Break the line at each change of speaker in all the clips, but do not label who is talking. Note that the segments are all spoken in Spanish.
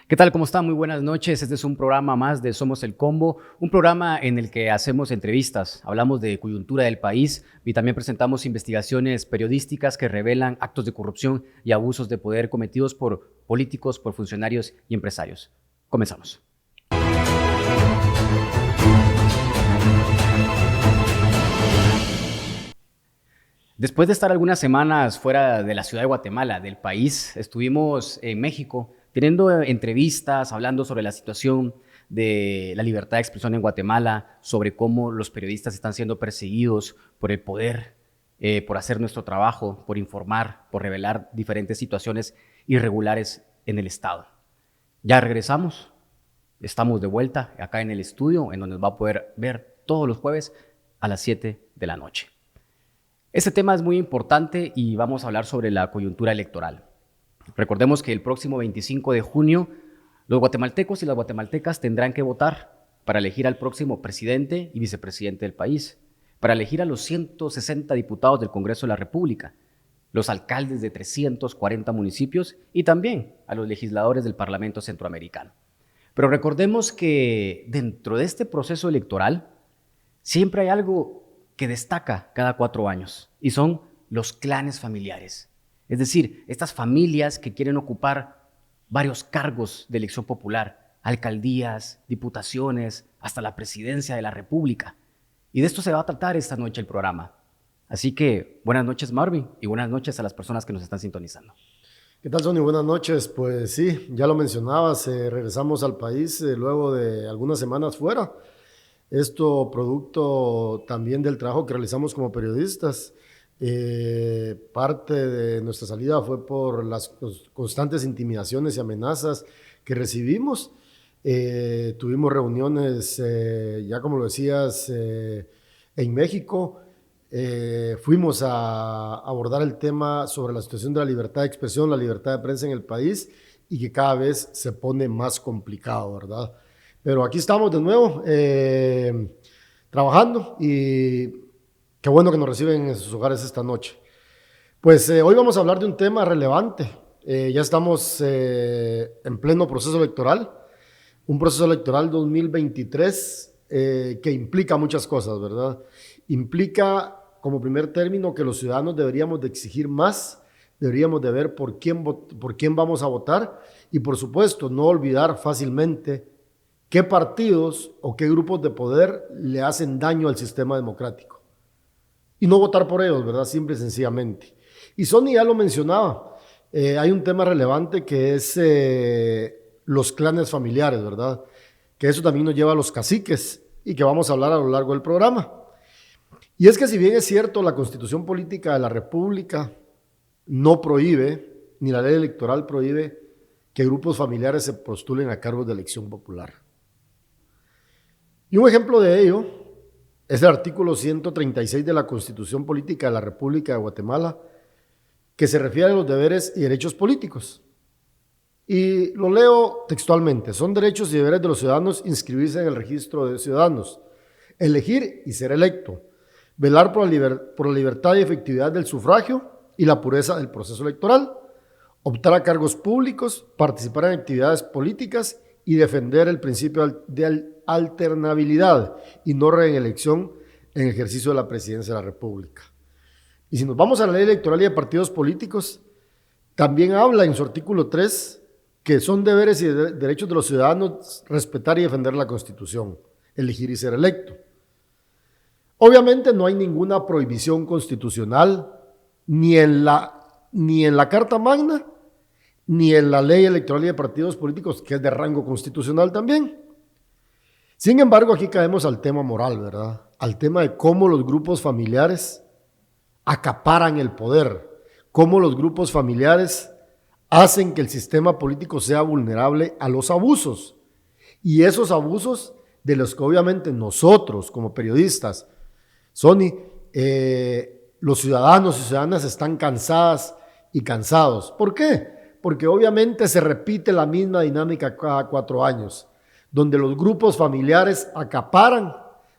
¿Qué tal? ¿Cómo están? Muy buenas noches. Este es un programa más de Somos el Combo, un programa en el que hacemos entrevistas, hablamos de coyuntura del país y también presentamos investigaciones periodísticas que revelan actos de corrupción y abusos de poder cometidos por políticos, por funcionarios y empresarios. Comenzamos. Después de estar algunas semanas fuera de la ciudad de Guatemala, del país, estuvimos en México teniendo entrevistas, hablando sobre la situación de la libertad de expresión en Guatemala, sobre cómo los periodistas están siendo perseguidos por el poder, por hacer nuestro trabajo, por informar, por revelar diferentes situaciones irregulares en el Estado. Ya regresamos, estamos de vuelta acá en el estudio, en donde nos va a poder ver todos los jueves a las 7 de la noche. Este tema es muy importante y vamos a hablar sobre la coyuntura electoral. Recordemos que el próximo 25 de junio los guatemaltecos y las guatemaltecas tendrán que votar para elegir al próximo presidente y vicepresidente del país, para elegir a los 160 diputados del Congreso de la República, los alcaldes de 340 municipios y también a los legisladores del Parlamento Centroamericano. Pero recordemos que dentro de este proceso electoral siempre hay algo que destaca cada 4 años, y son los clanes familiares. Es decir, estas familias que quieren ocupar varios cargos de elección popular, alcaldías, diputaciones, hasta la presidencia de la República. Y de esto se va a tratar esta noche el programa. Así que buenas noches, Marvin, y buenas noches a las personas que nos están sintonizando.
¿Qué tal, Sonny? Buenas noches. Pues sí, ya lo mencionabas, regresamos al país luego de algunas semanas fuera. Esto producto también del trabajo que realizamos como periodistas. Parte de nuestra salida fue por las constantes intimidaciones y amenazas que recibimos. Tuvimos reuniones, ya como lo decías, en México. Fuimos a abordar el tema sobre la situación de la libertad de expresión, la libertad de prensa en el país, y que cada vez se pone más complicado, ¿verdad? Pero aquí estamos de nuevo, trabajando, y qué bueno que nos reciben en sus hogares esta noche. Pues hoy vamos a hablar de un tema relevante. Ya estamos en pleno proceso electoral, un proceso electoral 2023 que implica muchas cosas, ¿verdad? Implica, como primer término, que los ciudadanos deberíamos de exigir más, deberíamos de ver por quién vamos a votar y, por supuesto, no olvidar fácilmente qué partidos o qué grupos de poder le hacen daño al sistema democrático. Y no votar por ellos, ¿verdad? Simple y sencillamente. Y Sonny ya lo mencionaba, hay un tema relevante que es los clanes familiares, ¿verdad? Que eso también nos lleva a los caciques y que vamos a hablar a lo largo del programa. Y es que si bien es cierto, la Constitución Política de la República no prohíbe, ni la ley electoral prohíbe, que grupos familiares se postulen a cargos de elección popular. Y un ejemplo de ello es el artículo 136 de la Constitución Política de la República de Guatemala, que se refiere a los deberes y derechos políticos. Y lo leo textualmente: son derechos y deberes de los ciudadanos inscribirse en el registro de ciudadanos, elegir y ser electo, velar por la libertad y efectividad del sufragio y la pureza del proceso electoral, optar a cargos públicos, participar en actividades políticas y defender el principio de alternabilidad y no reelección en ejercicio de la presidencia de la República. Y si nos vamos a la ley electoral y de partidos políticos, también habla en su artículo 3 que son deberes y derechos de los ciudadanos respetar y defender la Constitución, elegir y ser electo. Obviamente no hay ninguna prohibición constitucional ni en la Carta Magna ni en la ley electoral y de partidos políticos, que es de rango constitucional también. Sin embargo, aquí caemos al tema moral, ¿verdad? Al tema de cómo los grupos familiares acaparan el poder, cómo los grupos familiares hacen que el sistema político sea vulnerable a los abusos. Y esos abusos de los que obviamente nosotros como periodistas, Sonny, los ciudadanos y ciudadanas están cansadas y cansados. ¿Por qué? Porque obviamente se repite la misma dinámica cada 4 años, donde los grupos familiares acaparan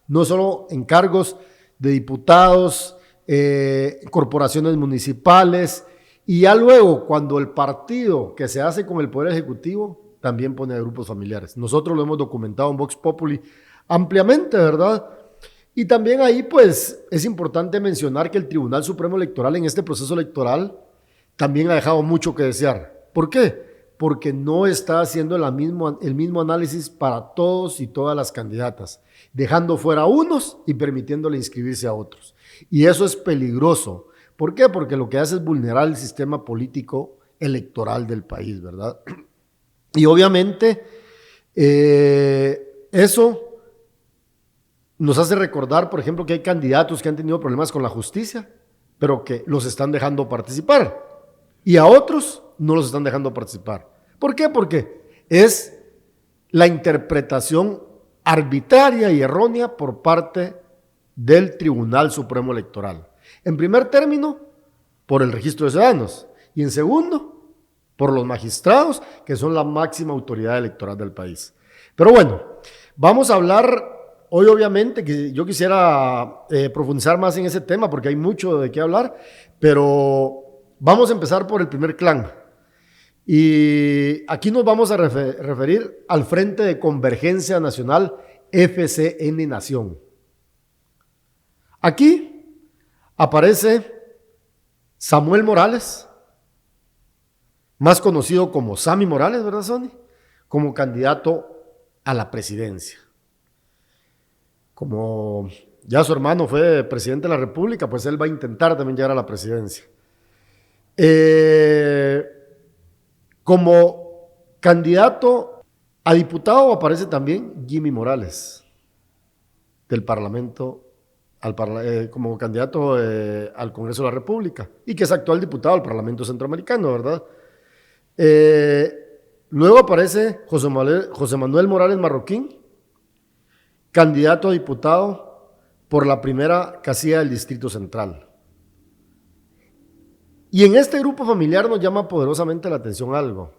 no solo en cargos de diputados, corporaciones municipales, y ya luego cuando el partido que se hace con el Poder Ejecutivo también pone a grupos familiares. Nosotros lo hemos documentado en Vox Populi ampliamente, ¿verdad? Y también ahí, pues, es importante mencionar que el Tribunal Supremo Electoral en este proceso electoral también ha dejado mucho que desear. ¿Por qué? Porque no está haciendo el mismo análisis para todos y todas las candidatas, dejando fuera a unos y permitiéndole inscribirse a otros. Y eso es peligroso. ¿Por qué? Porque lo que hace es vulnerar el sistema político electoral del país, ¿verdad? Y obviamente eso nos hace recordar, por ejemplo, que hay candidatos que han tenido problemas con la justicia, pero que los están dejando participar. Y a otros no los están dejando participar. ¿Por qué? Porque es la interpretación arbitraria y errónea por parte del Tribunal Supremo Electoral. En primer término, por el registro de ciudadanos. Y en segundo, por los magistrados, que son la máxima autoridad electoral del país. Pero bueno, vamos a hablar hoy, obviamente, que yo quisiera profundizar más en ese tema porque hay mucho de qué hablar, pero vamos a empezar por el primer clan. Y aquí nos vamos a referir al Frente de Convergencia Nacional, FCN Nación. Aquí aparece Samuel Morales, más conocido como Sammy Morales, ¿verdad, Sonny? Como candidato a la presidencia. Como ya su hermano fue presidente de la República, pues él va a intentar también llegar a la presidencia. Como candidato a diputado aparece también Jimmy Morales, del Parlamento, como candidato al Congreso de la República, y que es actual diputado al Parlamento Centroamericano, ¿verdad? Luego aparece José Manuel Morales Marroquín, candidato a diputado por la primera casilla del Distrito Central. Y en este grupo familiar nos llama poderosamente la atención algo: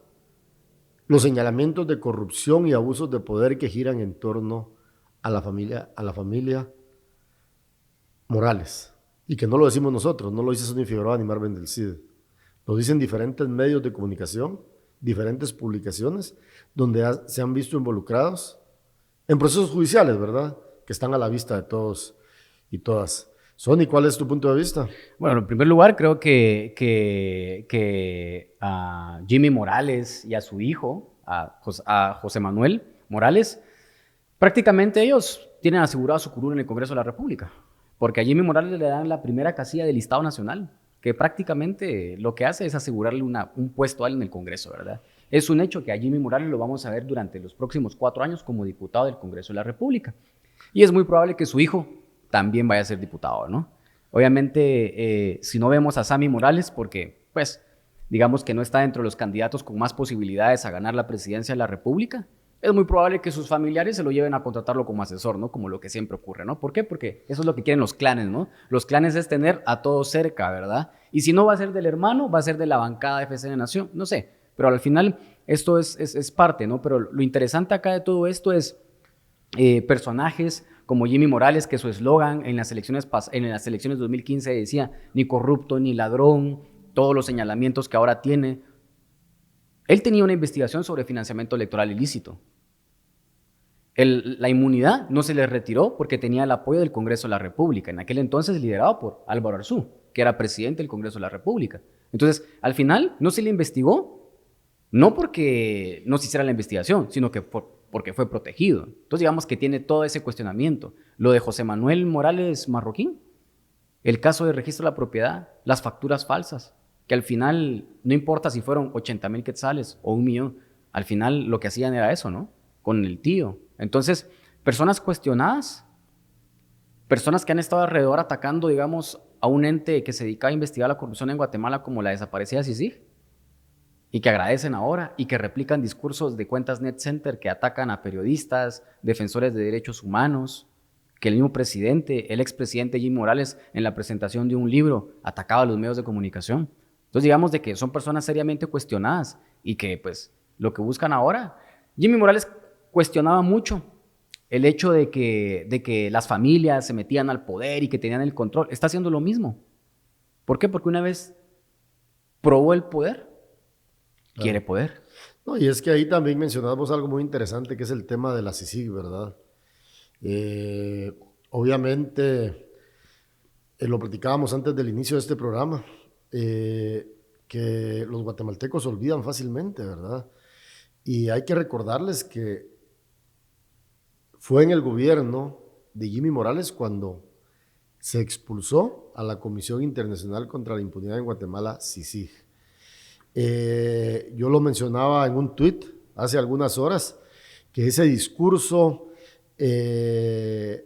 los señalamientos de corrupción y abusos de poder que giran en torno a la familia Morales. Y que no lo decimos nosotros, no lo dice Sonny Figueroa ni Marvin del Cid. Lo dicen diferentes medios de comunicación, diferentes publicaciones, donde se han visto involucrados en procesos judiciales, ¿verdad? Que están a la vista de todos y todas. Sonny, ¿cuál es tu punto de vista?
Bueno, en primer lugar, creo que a Jimmy Morales y a su hijo, a José Manuel Morales, prácticamente ellos tienen asegurado su curul en el Congreso de la República, porque a Jimmy Morales le dan la primera casilla del listado nacional, que prácticamente lo que hace es asegurarle un puesto a él en el Congreso, ¿verdad? Es un hecho que a Jimmy Morales lo vamos a ver durante los próximos 4 años como diputado del Congreso de la República. Y es muy probable que su hijo también vaya a ser diputado, ¿no? Obviamente, si no vemos a Sammy Morales, porque, pues, digamos que no está dentro de los candidatos con más posibilidades a ganar la presidencia de la República, es muy probable que sus familiares se lo lleven a contratarlo como asesor, ¿no? Como lo que siempre ocurre, ¿no? ¿Por qué? Porque eso es lo que quieren los clanes, ¿no? Los clanes es tener a todos cerca, ¿verdad? Y si no va a ser del hermano, va a ser de la bancada de FCN Nación, no sé. Pero al final esto es parte, ¿no? Pero lo interesante acá de todo esto es personajes como Jimmy Morales, que su eslogan en las elecciones 2015 decía ni corrupto ni ladrón, todos los señalamientos que ahora tiene. Él tenía una investigación sobre financiamiento electoral ilícito. La inmunidad no se le retiró porque tenía el apoyo del Congreso de la República, en aquel entonces liderado por Álvaro Arzú, que era presidente del Congreso de la República. Entonces, al final no se le investigó, no porque no se hiciera la investigación, sino que porque fue protegido. Entonces, digamos que tiene todo ese cuestionamiento. Lo de José Manuel Morales Marroquín, el caso de registro de la propiedad, las facturas falsas, que al final no importa si fueron 80,000 quetzales o 1,000,000, al final lo que hacían era eso, ¿no? Con el tío. Entonces, personas cuestionadas, personas que han estado alrededor atacando, digamos, a un ente que se dedicaba a investigar la corrupción en Guatemala como la desaparecida CICIG, y que agradecen ahora y que replican discursos de cuentas Net Center que atacan a periodistas, defensores de derechos humanos, que el mismo presidente, el expresidente Jimmy Morales, en la presentación de un libro, atacaba a los medios de comunicación. Entonces, digamos de que son personas seriamente cuestionadas y que, pues, lo que buscan ahora. Jimmy Morales cuestionaba mucho el hecho de que las familias se metían al poder y que tenían el control. Está haciendo lo mismo. ¿Por qué? Porque una vez probó el poder, quiere poder.
No, y es que ahí también mencionamos algo muy interesante que es el tema de la CICIG, ¿verdad? Eh, Obviamente, lo platicábamos antes del inicio de este programa, eh, que los guatemaltecos olvidan fácilmente, ¿verdad? Y hay que recordarles que fue en el gobierno de Jimmy Morales cuando se expulsó a la Comisión Internacional contra la Impunidad en Guatemala, CICIG. Yo lo mencionaba en un tuit hace algunas horas, que ese discurso, esa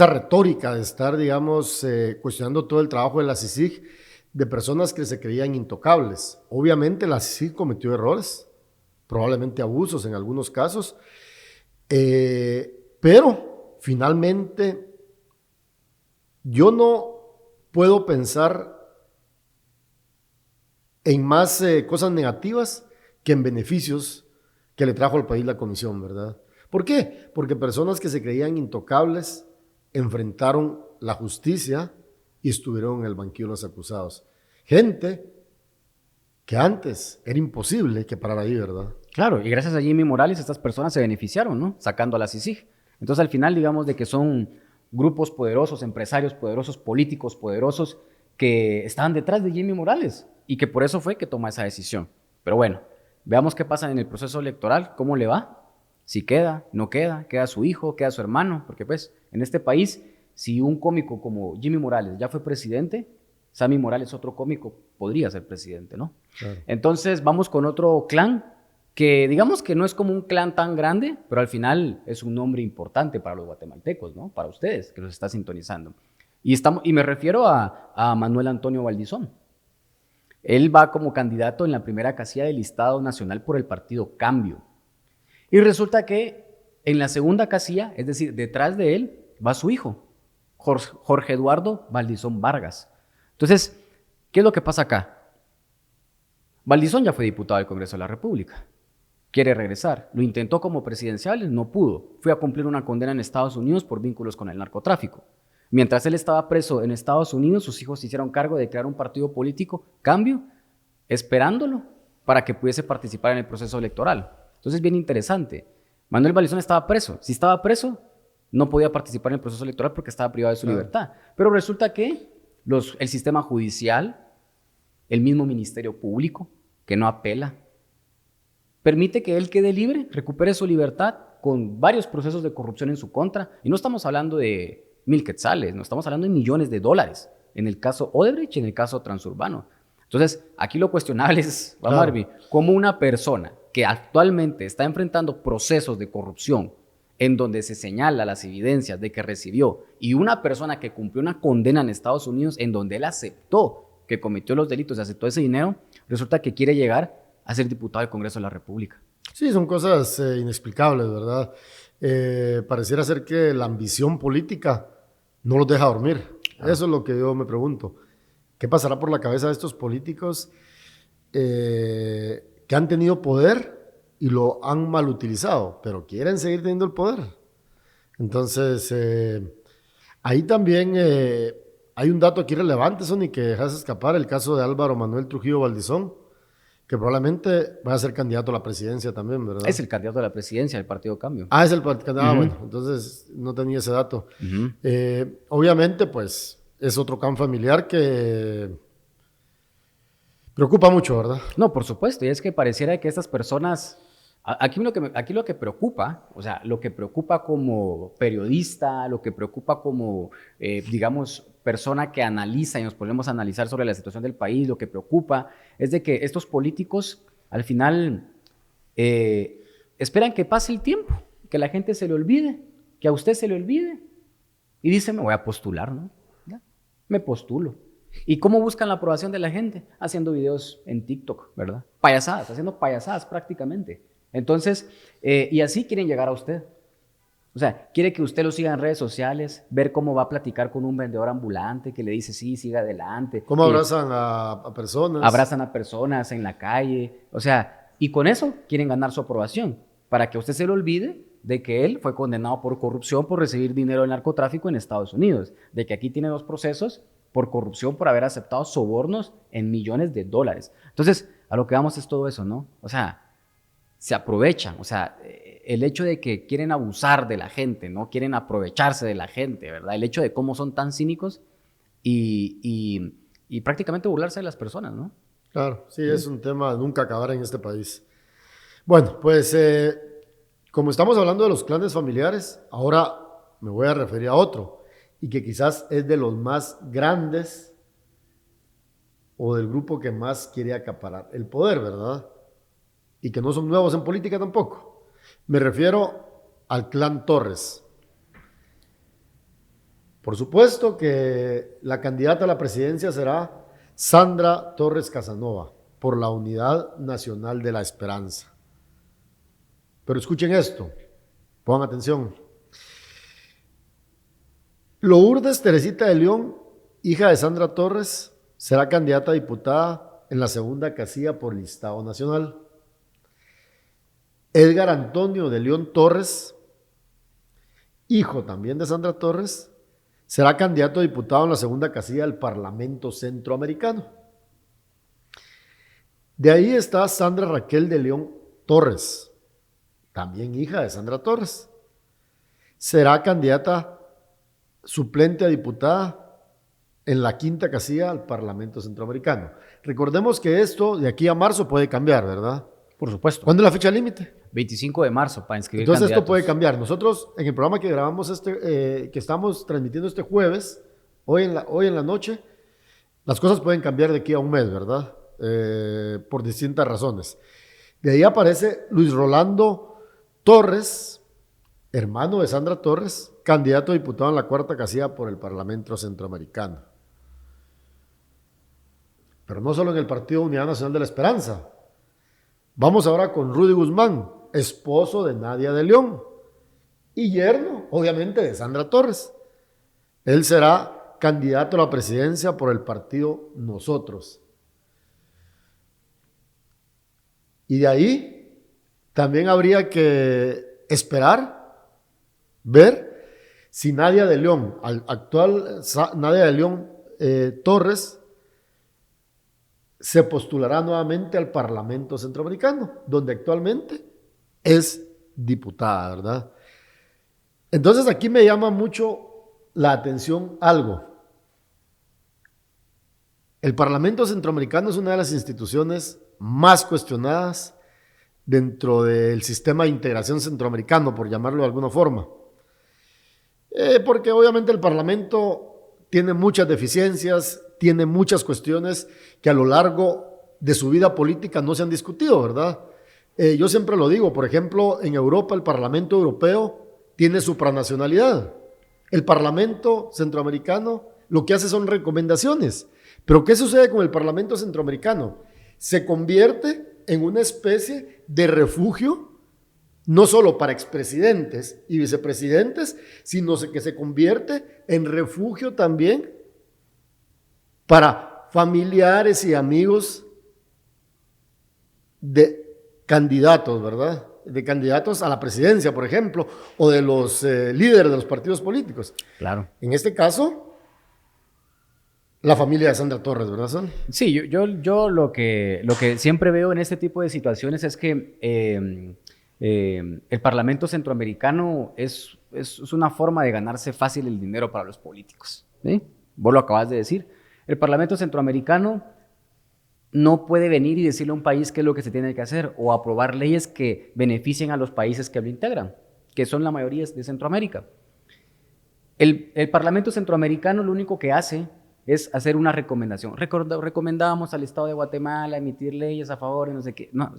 retórica de estar, digamos, cuestionando todo el trabajo de la CICIG, de personas que se creían intocables. Obviamente la CICIG cometió errores, probablemente abusos en algunos casos, pero finalmente yo no puedo pensar en más cosas negativas que en beneficios que le trajo al país la comisión, ¿verdad? ¿Por qué? Porque personas que se creían intocables enfrentaron la justicia y estuvieron en el banquillo de los acusados. Gente que antes era imposible que parara ahí, ¿verdad?
Claro, y gracias a Jimmy Morales estas personas se beneficiaron, ¿no? Sacando a la CICIG. Entonces al final digamos de que son grupos poderosos, empresarios poderosos, políticos poderosos que estaban detrás de Jimmy Morales y que por eso fue que toma esa decisión. Pero bueno, veamos qué pasa en el proceso electoral, cómo le va, si queda, no queda, queda su hijo, queda su hermano, porque pues en este país, si un cómico como Jimmy Morales ya fue presidente, Sammy Morales, otro cómico, podría ser presidente, ¿no?
Claro.
Entonces vamos con otro clan que digamos que no es como un clan tan grande, pero al final es un nombre importante para los guatemaltecos, ¿no? Para ustedes que los está sintonizando. Y me refiero a Manuel Antonio Valdizón. Él va como candidato en la primera casilla del listado nacional por el partido Cambio. Y resulta que en la segunda casilla, es decir, detrás de él, va su hijo, Jorge Eduardo Valdizón Vargas. Entonces, ¿qué es lo que pasa acá? Valdizón ya fue diputado del Congreso de la República. Quiere regresar. Lo intentó como presidencial, no pudo. Fue a cumplir una condena en Estados Unidos por vínculos con el narcotráfico. Mientras él estaba preso en Estados Unidos, sus hijos se hicieron cargo de crear un partido político, Cambio, esperándolo para que pudiese participar en el proceso electoral. Entonces, bien interesante. Manuel Valdizón estaba preso. Si estaba preso, no podía participar en el proceso electoral porque estaba privado de su libertad. Pero resulta que el sistema judicial, el mismo Ministerio Público, que no apela, permite que él quede libre, recupere su libertad con varios procesos de corrupción en su contra. Y no estamos hablando de 1,000 quetzales, no estamos hablando de millones de dólares, en el caso Odebrecht y en el caso Transurbano. Entonces, aquí lo cuestionable es, Marvin, cómo una persona que actualmente está enfrentando procesos de corrupción en donde se señala las evidencias de que recibió, y una persona que cumplió una condena en Estados Unidos en donde él aceptó que cometió los delitos y aceptó ese dinero, resulta que quiere llegar a ser diputado del Congreso de la República.
Sí, son cosas inexplicables, ¿verdad? Pareciera ser que la ambición política no los deja dormir. Eso es lo que yo me pregunto. ¿Qué pasará por la cabeza de estos políticos que han tenido poder y lo han mal utilizado, pero quieren seguir teniendo el poder? Entonces, ahí también hay un dato aquí relevante, Sonny, que dejas escapar, el caso de Álvaro Manuel Trujillo Valdizón, que probablemente va a ser candidato a la presidencia también, ¿verdad?
Es el candidato a la presidencia del Partido Cambio.
Ah, es el candidato. Ah, bueno, entonces no tenía ese dato. Obviamente, pues, es otro clan familiar que preocupa mucho, ¿verdad?
No, por supuesto, y es que pareciera que estas personas, aquí lo que preocupa, o sea, lo que preocupa como periodista, lo que preocupa como, digamos, persona que analiza y nos ponemos a analizar sobre la situación del país, lo que preocupa es de que estos políticos al final esperan que pase el tiempo, que la gente se le olvide, que a usted se le olvide, y dice, me voy a postular, ¿no? ¿Ya? Me postulo. ¿Y cómo buscan la aprobación de la gente? Haciendo videos en TikTok, ¿verdad? Payasadas, haciendo payasadas prácticamente. Entonces, y así quieren llegar a usted. O sea, quiere que usted lo siga en redes sociales, ver cómo va a platicar con un vendedor ambulante que le dice, sí, siga adelante.
¿Cómo abrazan a personas?
Abrazan a personas en la calle. O sea, y con eso quieren ganar su aprobación, para que usted se le olvide de que él fue condenado por corrupción por recibir dinero del narcotráfico en Estados Unidos, de que aquí tiene 2 procesos por corrupción por haber aceptado sobornos en millones de dólares. Entonces, a lo que vamos es todo eso, ¿no? O sea, se aprovechan. O sea, el hecho de que quieren abusar de la gente, ¿no? Quieren aprovecharse de la gente, ¿verdad? El hecho de cómo son tan cínicos y prácticamente burlarse de las personas, ¿no?
Claro, sí, es un tema de nunca acabar en este país. Bueno, pues como estamos hablando de los clanes familiares, ahora me voy a referir a otro, y que quizás es de los más grandes o del grupo que más quiere acaparar el poder, ¿verdad? Y que no son nuevos en política tampoco. Me refiero al clan Torres. Por supuesto que la candidata a la presidencia será Sandra Torres Casanova, por la Unidad Nacional de la Esperanza. Pero escuchen esto, pongan atención. Lourdes Teresita de León, hija de Sandra Torres, será candidata a diputada en la segunda casilla por listado nacional. Edgar Antonio de León Torres, hijo también de Sandra Torres, será candidato a diputado en la segunda casilla del Parlamento Centroamericano. De ahí está Sandra Raquel de León Torres, también hija de Sandra Torres. Será candidata suplente a diputada en la quinta casilla al Parlamento Centroamericano. Recordemos que esto de aquí a marzo puede cambiar, ¿verdad?
Por supuesto.
¿Cuándo es la fecha límite?
25 de marzo para inscribir
Entonces
candidatos.
esto puede cambiar. Nosotros en el programa que grabamos que estamos transmitiendo este jueves, hoy en la noche, las cosas pueden cambiar de aquí a un mes, ¿verdad? Por distintas razones. De ahí aparece Luis Rolando Torres, hermano de Sandra Torres, candidato a diputado en la cuarta casilla por el Parlamento Centroamericano. Pero no solo en el Partido Unidad Nacional de la Esperanza. Vamos ahora con Rudy Guzmán, esposo de Nadia de León y yerno, obviamente, de Sandra Torres. Él será candidato a la presidencia por el partido Nosotros. Y de ahí también habría que esperar, ver si Nadia de León, actual Nadia de León Torres, se postulará nuevamente al Parlamento Centroamericano, donde actualmente es diputada, ¿verdad? Entonces aquí me llama mucho la atención algo. El Parlamento Centroamericano es una de las instituciones más cuestionadas dentro del sistema de integración centroamericano, por llamarlo de alguna forma. Porque obviamente el Parlamento tiene muchas deficiencias, tiene muchas cuestiones que a lo largo de su vida política no se han discutido, ¿verdad? Yo siempre lo digo, por ejemplo, en Europa el Parlamento Europeo tiene supranacionalidad. El Parlamento Centroamericano lo que hace son recomendaciones. Pero ¿qué sucede con el Parlamento Centroamericano? Se convierte en una especie de refugio, no solo para expresidentes y vicepresidentes, sino que se convierte en refugio también para familiares y amigos de candidatos, ¿verdad? De candidatos a la presidencia, por ejemplo, o de los líderes de los partidos políticos.
Claro.
En este caso, la familia de Sandra Torres, ¿verdad, Sol?
Sí, yo lo que siempre veo en este tipo de situaciones es que el Parlamento Centroamericano es una forma de ganarse fácil el dinero para los políticos, ¿sí? Vos lo acabas de decir. El Parlamento Centroamericano no puede venir y decirle a un país qué es lo que se tiene que hacer o aprobar leyes que beneficien a los países que lo integran, que son la mayoría de Centroamérica. El Parlamento Centroamericano lo único que hace es hacer una recomendación. Recomendábamos al Estado de Guatemala emitir leyes a favor y no sé qué. No,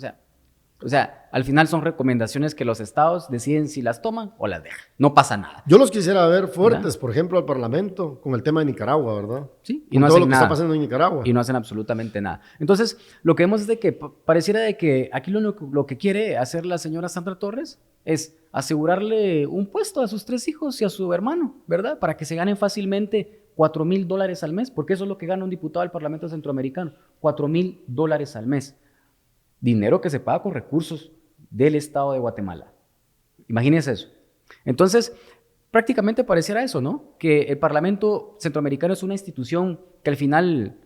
o sea, al final son recomendaciones que los estados deciden si las toman o las dejan. No pasa nada.
Yo los quisiera ver fuertes,
¿verdad?
Por ejemplo, al Parlamento, con el tema de Nicaragua, ¿verdad?
Sí, y
con
no
todo
hacen
lo que
nada.
está pasando en Nicaragua.
Y no hacen absolutamente nada. Entonces, lo que vemos es de que pareciera de que aquí lo que quiere hacer la señora Sandra Torres es asegurarle un puesto a sus 3 hijos y a su hermano, ¿verdad? Para que se ganen fácilmente $4,000 al mes, porque eso es lo que gana un diputado del Parlamento Centroamericano, $4,000 al mes. Dinero que se paga con recursos del Estado de Guatemala. Imagínense eso. Entonces, prácticamente pareciera eso, ¿no? Que el Parlamento Centroamericano es una institución que al final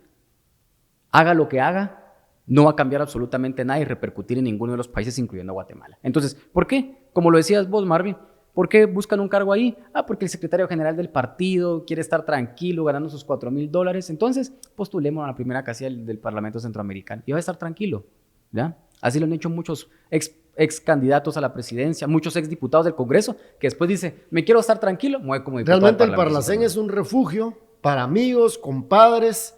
haga lo que haga, no va a cambiar absolutamente nada y repercutir en ninguno de los países, incluyendo a Guatemala. Entonces, ¿por qué? Como lo decías vos, Marvin, ¿por qué buscan un cargo ahí? Porque el secretario general del partido quiere estar tranquilo ganando sus $4,000. Entonces, postulemos a la primera casilla del Parlamento Centroamericano y va a estar tranquilo, ¿ya? Así lo han hecho muchos ex candidatos a la presidencia, muchos ex diputados del Congreso, que después dice, me quiero estar tranquilo, me voy como diputado.
Realmente el Parlacén es un refugio para amigos, compadres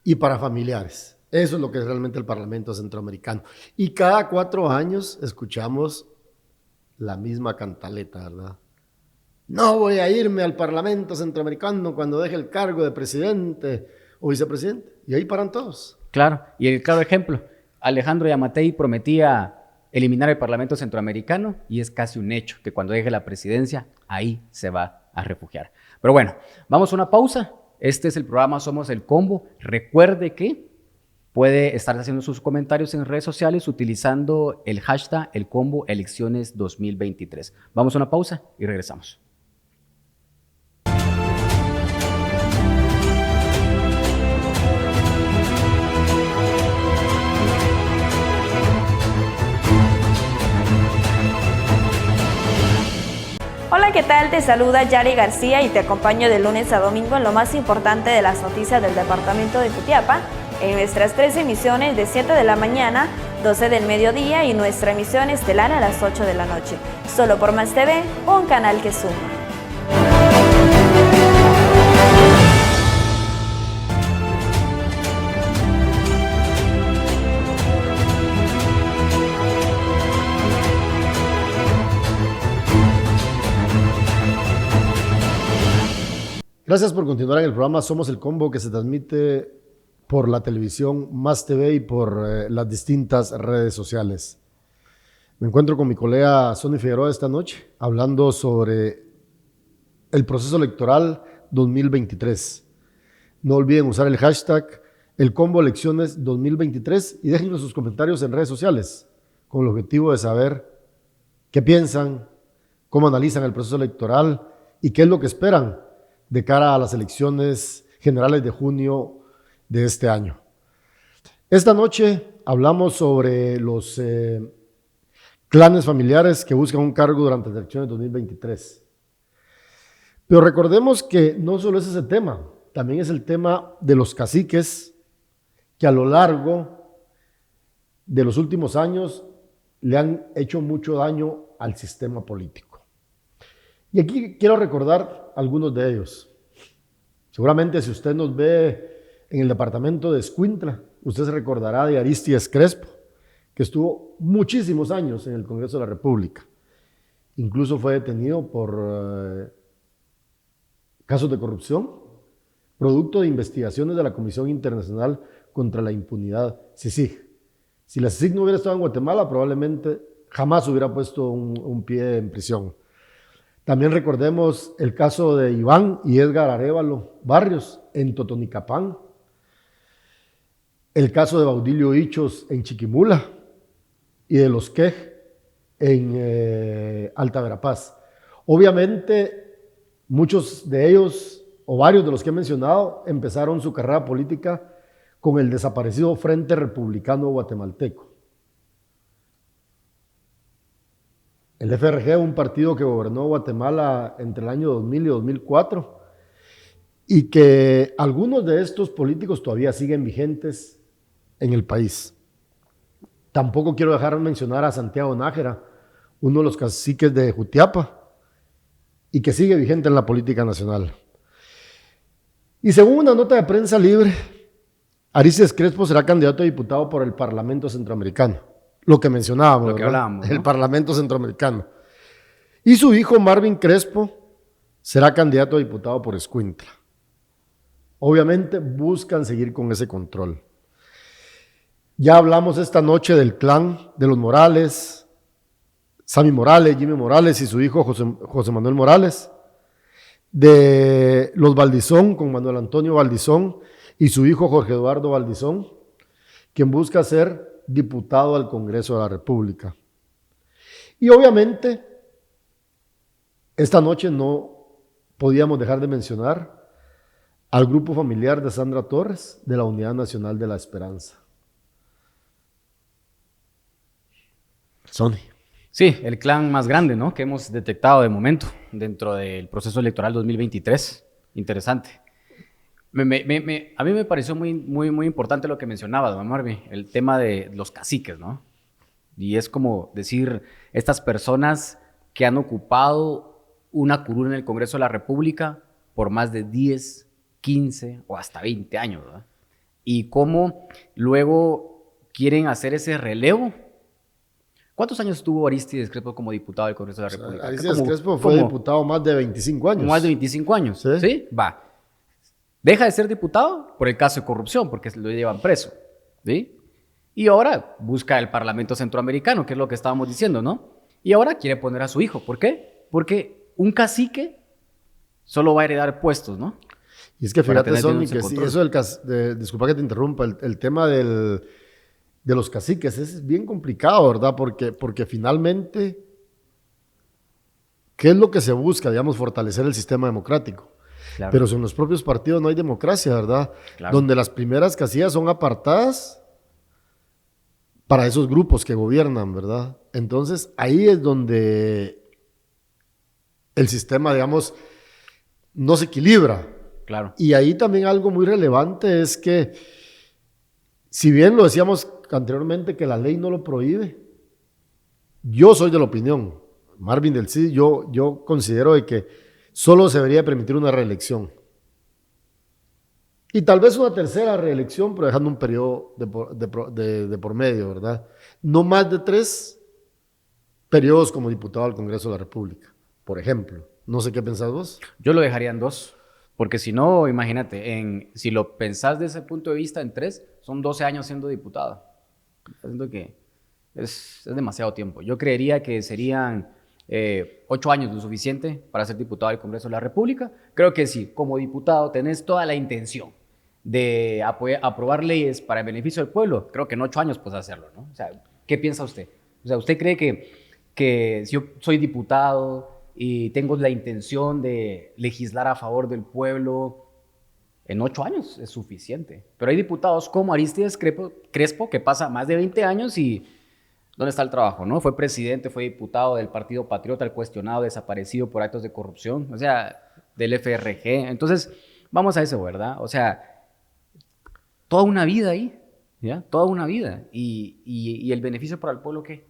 y para familiares. Eso es lo que es realmente el Parlamento Centroamericano. Y cada 4 años escuchamos la misma cantaleta, ¿verdad? No voy a irme al Parlamento Centroamericano cuando deje el cargo de presidente o vicepresidente. Y ahí paran todos.
Claro, y el claro ejemplo, Alejandro Yamatei prometía eliminar el Parlamento Centroamericano y es casi un hecho que cuando deje la presidencia, ahí se va a refugiar. Pero bueno, vamos a una pausa. Este es el programa Somos el Combo. Recuerde que puede estar haciendo sus comentarios en redes sociales utilizando el hashtag El Combo Elecciones 2023. Vamos a una pausa y regresamos.
Hola, ¿qué tal? Te saluda Yari García y te acompaño de lunes a domingo en lo más importante de las noticias del departamento de Jutiapa, en nuestras 3 emisiones de 7 de la mañana, 12 del mediodía y nuestra emisión estelar a las 8 de la noche. Solo por Más TV, un canal que suma.
Gracias por continuar en el programa Somos el Combo, que se transmite por la televisión Más TV y por las distintas redes sociales. Me encuentro con mi colega Sonny Figueroa esta noche hablando sobre el proceso electoral 2023. No olviden usar el hashtag El Combo Elecciones 2023 y déjenos sus comentarios en redes sociales con el objetivo de saber qué piensan, cómo analizan el proceso electoral y qué es lo que esperan de cara a las elecciones generales de junio de este año. Esta noche hablamos sobre los clanes familiares que buscan un cargo durante las elecciones 2023. Pero recordemos que no solo es ese tema, también es el tema de los caciques que a lo largo de los últimos años le han hecho mucho daño al sistema político. Y aquí quiero recordar algunos de ellos. Seguramente si usted nos ve en el departamento de Escuintla, usted se recordará de Aristides Crespo, que estuvo muchísimos años en el Congreso de la República. Incluso fue detenido por casos de corrupción, producto de investigaciones de la Comisión Internacional contra la Impunidad, CICIG. Si la CICIG no hubiera estado en Guatemala, probablemente jamás hubiera puesto un pie en prisión. También recordemos el caso de Iván y Edgar Arévalo Barrios en Totonicapán, el caso de Baudilio Hichos en Chiquimula y de los Quej en Alta Verapaz. Obviamente, muchos de ellos, o varios de los que he mencionado, empezaron su carrera política con el desaparecido Frente Republicano Guatemalteco. El FRG, un partido que gobernó Guatemala entre el año 2000 y 2004, y que algunos de estos políticos todavía siguen vigentes en el país. Tampoco quiero dejar de mencionar a Santiago Nájera, uno de los caciques de Jutiapa, y que sigue vigente en la política nacional. Y según una nota de prensa libre, Aristides Crespo será candidato a diputado por el Parlamento Centroamericano. Lo que mencionábamos,
lo que hablábamos, ¿no?
El Parlamento Centroamericano. Y su hijo Marvin Crespo será candidato a diputado por Escuintla. Obviamente buscan seguir con ese control. Ya hablamos esta noche del clan de los Morales, Sammy Morales, Jimmy Morales y su hijo José Manuel Morales, de los Valdizón con Manuel Antonio Valdizón y su hijo Jorge Eduardo Valdizón, quien busca ser diputado al Congreso de la República. Y obviamente, esta noche no podíamos dejar de mencionar al grupo familiar de Sandra Torres de la Unidad Nacional de la Esperanza. Sony.
Sí, el clan más grande, ¿no? Que hemos detectado de momento dentro del proceso electoral 2023. Interesante. A mí me pareció muy importante lo que mencionaba, don Marvin, el tema de los caciques, ¿no? Y es como decir, estas personas que han ocupado una curul en el Congreso de la República por más de 10, 15 o hasta 20 años, ¿verdad? Y cómo luego quieren hacer ese relevo. ¿Cuántos años estuvo Arístides Crespo como diputado del Congreso de la República?
Arístides Crespo fue diputado más de 25 años.
Más de 25 años, ¿sí? ¿Sí? Va. Deja de ser diputado por el caso de corrupción, porque lo llevan preso, ¿sí? Y ahora busca el Parlamento Centroamericano, que es lo que estábamos diciendo, ¿no? Y ahora quiere poner a su hijo. ¿Por qué? Porque un cacique solo va a heredar puestos, ¿no?
Y es que fíjate, Sony, que sí, eso disculpa que te interrumpa, el tema de los caciques es bien complicado, ¿verdad? Porque finalmente, ¿qué es lo que se busca? Digamos, fortalecer el sistema democrático. Claro. Pero si en los propios partidos no hay democracia, ¿verdad? Claro. Donde las primeras casillas son apartadas para esos grupos que gobiernan, ¿verdad? Entonces, ahí es donde el sistema, digamos, no se equilibra.
Claro.
Y ahí también algo muy relevante es que, si bien lo decíamos anteriormente que la ley no lo prohíbe, yo soy de la opinión, Marvin del Cid, yo considero de que solo se debería permitir una reelección. Y tal vez una tercera reelección, pero dejando un periodo de por medio, ¿verdad? No más de 3 periodos como diputado al Congreso de la República, por ejemplo. No sé qué pensás vos.
Yo lo dejaría en 2, porque si no, imagínate, si lo pensás desde ese punto de vista, en 3, son 12 años siendo diputado. Siento que es demasiado tiempo. Yo creería que serían 8 años lo suficiente para ser diputado del Congreso de la República. Creo que si como diputado tenés toda la intención de aprobar leyes para el beneficio del pueblo, creo que en 8 años puedes hacerlo, ¿no? O sea, ¿qué piensa usted? O sea, ¿usted cree que si yo soy diputado y tengo la intención de legislar a favor del pueblo, en 8 años es suficiente? Pero hay diputados como Arístides Crespo que pasa más de 20 años y ¿dónde está el trabajo, no? Fue presidente, fue diputado del Partido Patriota, el cuestionado, desaparecido por actos de corrupción, o sea, del FRG. Entonces, vamos a eso, ¿verdad? O sea, toda una vida ahí, ¿ya? Toda una vida. ¿Y el beneficio para el pueblo qué?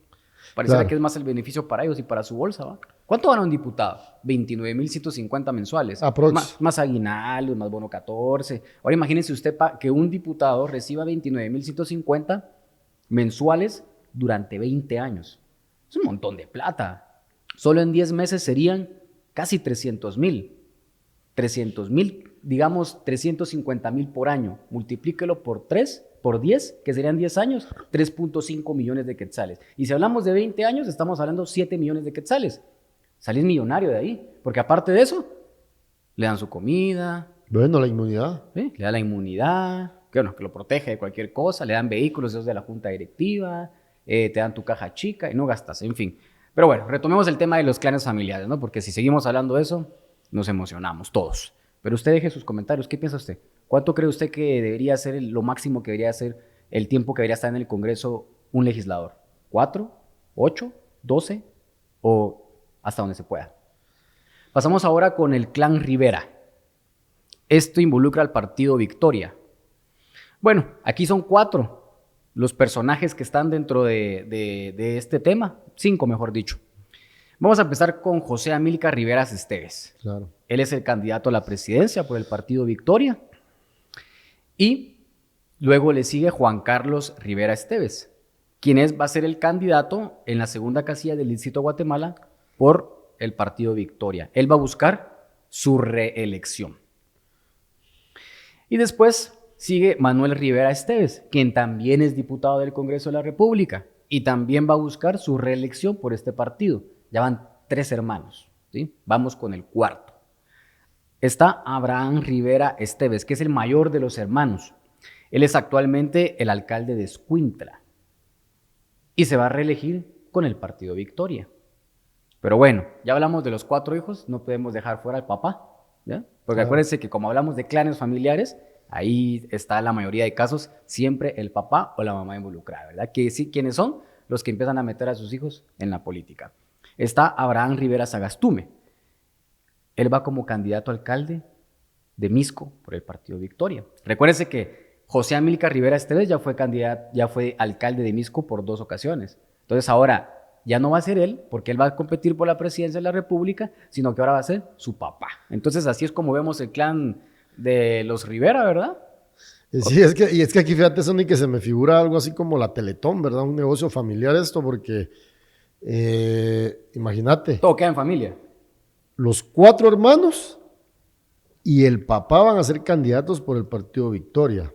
Pareciera que es más el beneficio para ellos y para su bolsa, ¿va? ¿Cuánto gana un diputado? 29,150 mensuales. Más aguinaldos, más bono 14. Ahora imagínense usted que un diputado reciba 29,150 mensuales durante 20 años. Es un montón de plata. Solo en 10 meses serían casi 300,000. 300,000, digamos 350,000 por año. Multiplíquelo por 10, que serían 10 años, 3.5 millones de quetzales. Y si hablamos de 20 años, estamos hablando de 7 millones de quetzales. Salís millonario de ahí, porque aparte de eso, le dan su comida.
Bueno, la inmunidad.
¿Sí? Le dan la inmunidad, que lo protege de cualquier cosa, le dan vehículos, esos de la junta directiva, te dan tu caja chica y no gastas, en fin. Pero bueno, retomemos el tema de los clanes familiares, ¿no? Porque si seguimos hablando de eso, nos emocionamos todos. Pero usted deje sus comentarios, ¿qué piensa usted? ¿Cuánto cree usted que debería ser lo máximo que debería ser el tiempo que debería estar en el Congreso un legislador? ¿4? ¿8? ¿12? ¿O hasta donde se pueda? Pasamos ahora con el clan Rivera. Esto involucra al partido Victoria. Bueno, aquí son 4 los personajes que están dentro de este tema, 5 mejor dicho. Vamos a empezar con José Amílcar Rivera Esteves.
Claro. Él
es el candidato a la presidencia por el partido Victoria. Y luego le sigue Juan Carlos Rivera Esteves, quien va a ser el candidato en la segunda casilla del Distrito de Guatemala por el partido Victoria. Él va a buscar su reelección. Y después sigue Manuel Rivera Esteves, quien también es diputado del Congreso de la República y también va a buscar su reelección por este partido. Ya van 3 hermanos, ¿sí? Vamos con el 4. Está Abraham Rivera Esteves, que es el mayor de los hermanos. Él es actualmente el alcalde de Escuintla y se va a reelegir con el partido Victoria. Pero bueno, ya hablamos de los 4 hijos, no podemos dejar fuera al papá, ¿ya? Porque acuérdense que como hablamos de clanes familiares, ahí está la mayoría de casos siempre el papá o la mamá involucrada, ¿verdad? Que sí, ¿quiénes son? los que empiezan a meter a sus hijos en la política. Está Abraham Rivera Sagastume. Él va como candidato a alcalde de Misco por el partido Victoria. Recuérdense que José Amílcar Rivera Esteves ya fue alcalde de Misco por 2 ocasiones. Entonces ahora ya no va a ser él, porque él va a competir por la presidencia de la República, sino que ahora va a ser su papá. Entonces así es como vemos el clan de los Rivera, ¿verdad?
Sí, es que aquí fíjate, Sonny, que se me figura algo así como la Teletón, ¿verdad? Un negocio familiar esto, porque imagínate.
Todo queda en familia.
Los 4 hermanos y el papá van a ser candidatos por el partido Victoria.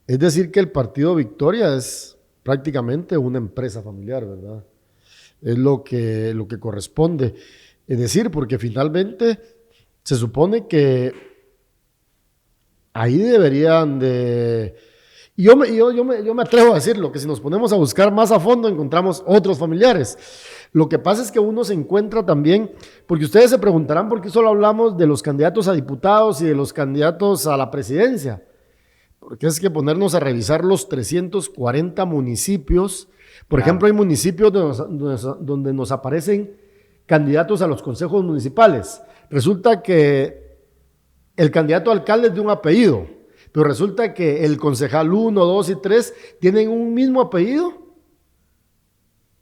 Es decir, que el partido Victoria es prácticamente una empresa familiar, ¿verdad? Es lo que corresponde. Es decir, porque finalmente se supone que ahí deberían de... Y yo me atrevo a decirlo, que si nos ponemos a buscar más a fondo encontramos otros familiares. Lo que pasa es que uno se encuentra también, porque ustedes se preguntarán por qué solo hablamos de los candidatos a diputados y de los candidatos a la presidencia. Porque es que ponernos a revisar los 340 municipios. Por ejemplo, hay municipios donde nos aparecen candidatos a los consejos municipales. Resulta que el candidato a alcalde es de un apellido, pero resulta que el concejal 1, 2 y 3 tienen un mismo apellido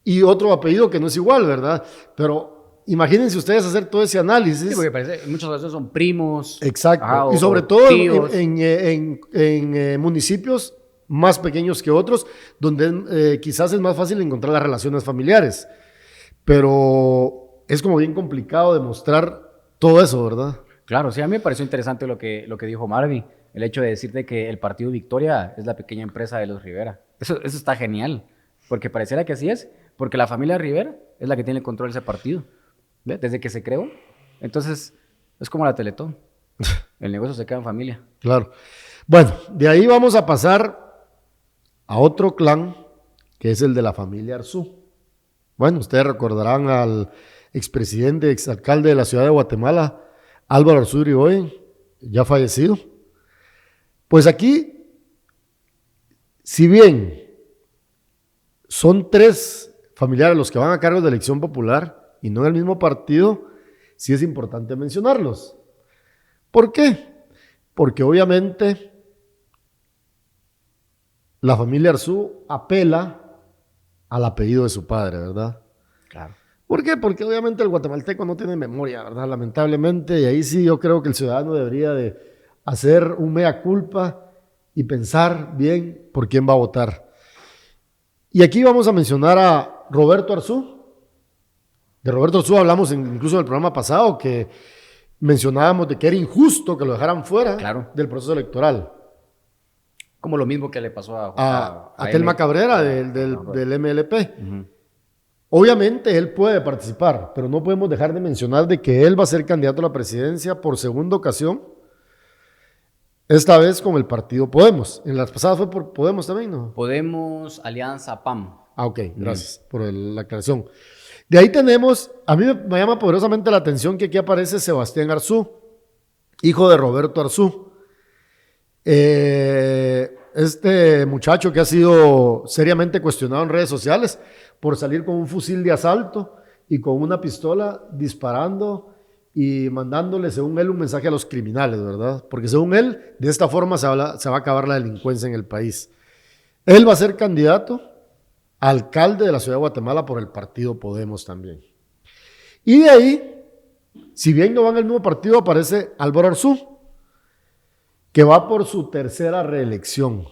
y otro apellido que no es igual, ¿verdad? Pero imagínense ustedes hacer todo ese análisis.
Sí, porque parece, muchos casos son primos.
Exacto. Y sobre todo en municipios más pequeños que otros, donde quizás es más fácil encontrar las relaciones familiares. Pero es como bien complicado demostrar todo eso, ¿verdad?
Claro, sí, a mí me pareció interesante lo que dijo Marvin, el hecho de decirte que el partido Victoria es la pequeña empresa de los Rivera. Eso está genial, porque pareciera que así es, porque la familia Rivera es la que tiene el control de ese partido, ¿ve? Desde que se creó. Entonces, es como la Teletón. El negocio se queda en familia.
Claro. Bueno, de ahí vamos a pasar a otro clan, que es el de la familia Arzú. Bueno, ustedes recordarán al expresidente, exalcalde de la ciudad de Guatemala, Álvaro Arzú Irigoyen, ya fallecido. Pues aquí, si bien son 3 familiares los que van a cargo de elección popular y no en el mismo partido, sí es importante mencionarlos. ¿Por qué? Porque obviamente la familia Arzú apela al apellido de su padre, ¿verdad?
Claro.
¿Por qué? Porque obviamente el guatemalteco no tiene memoria, ¿verdad? Lamentablemente, y ahí sí yo creo que el ciudadano debería de hacer un mea culpa y pensar bien por quién va a votar. Y aquí vamos a mencionar a Roberto Arzú. De Roberto Arzú hablamos incluso en el programa pasado, que mencionábamos de que era injusto que lo dejaran fuera del proceso electoral.
Como lo mismo que le pasó
a Telma Cabrera del MLP. Uh-huh. Obviamente él puede participar, pero no podemos dejar de mencionar de que él va a ser candidato a la presidencia por segunda ocasión, esta vez con el partido Podemos. En las pasadas fue por Podemos también, ¿no?
Podemos, Alianza, PAM.
Ok, gracias por la aclaración. De ahí tenemos, a mí me llama poderosamente la atención que aquí aparece Sebastián Arzú, hijo de Roberto Arzú. Este muchacho que ha sido seriamente cuestionado en redes sociales por salir con un fusil de asalto y con una pistola disparando y mandándole, según él, un mensaje a los criminales, ¿verdad? Porque según él, de esta forma se va a acabar la delincuencia en el país. Él va a ser candidato a alcalde de la ciudad de Guatemala por el partido Podemos también. Y de ahí, si bien no van al mismo partido, aparece Álvaro Arzú, que va por su 3ª reelección.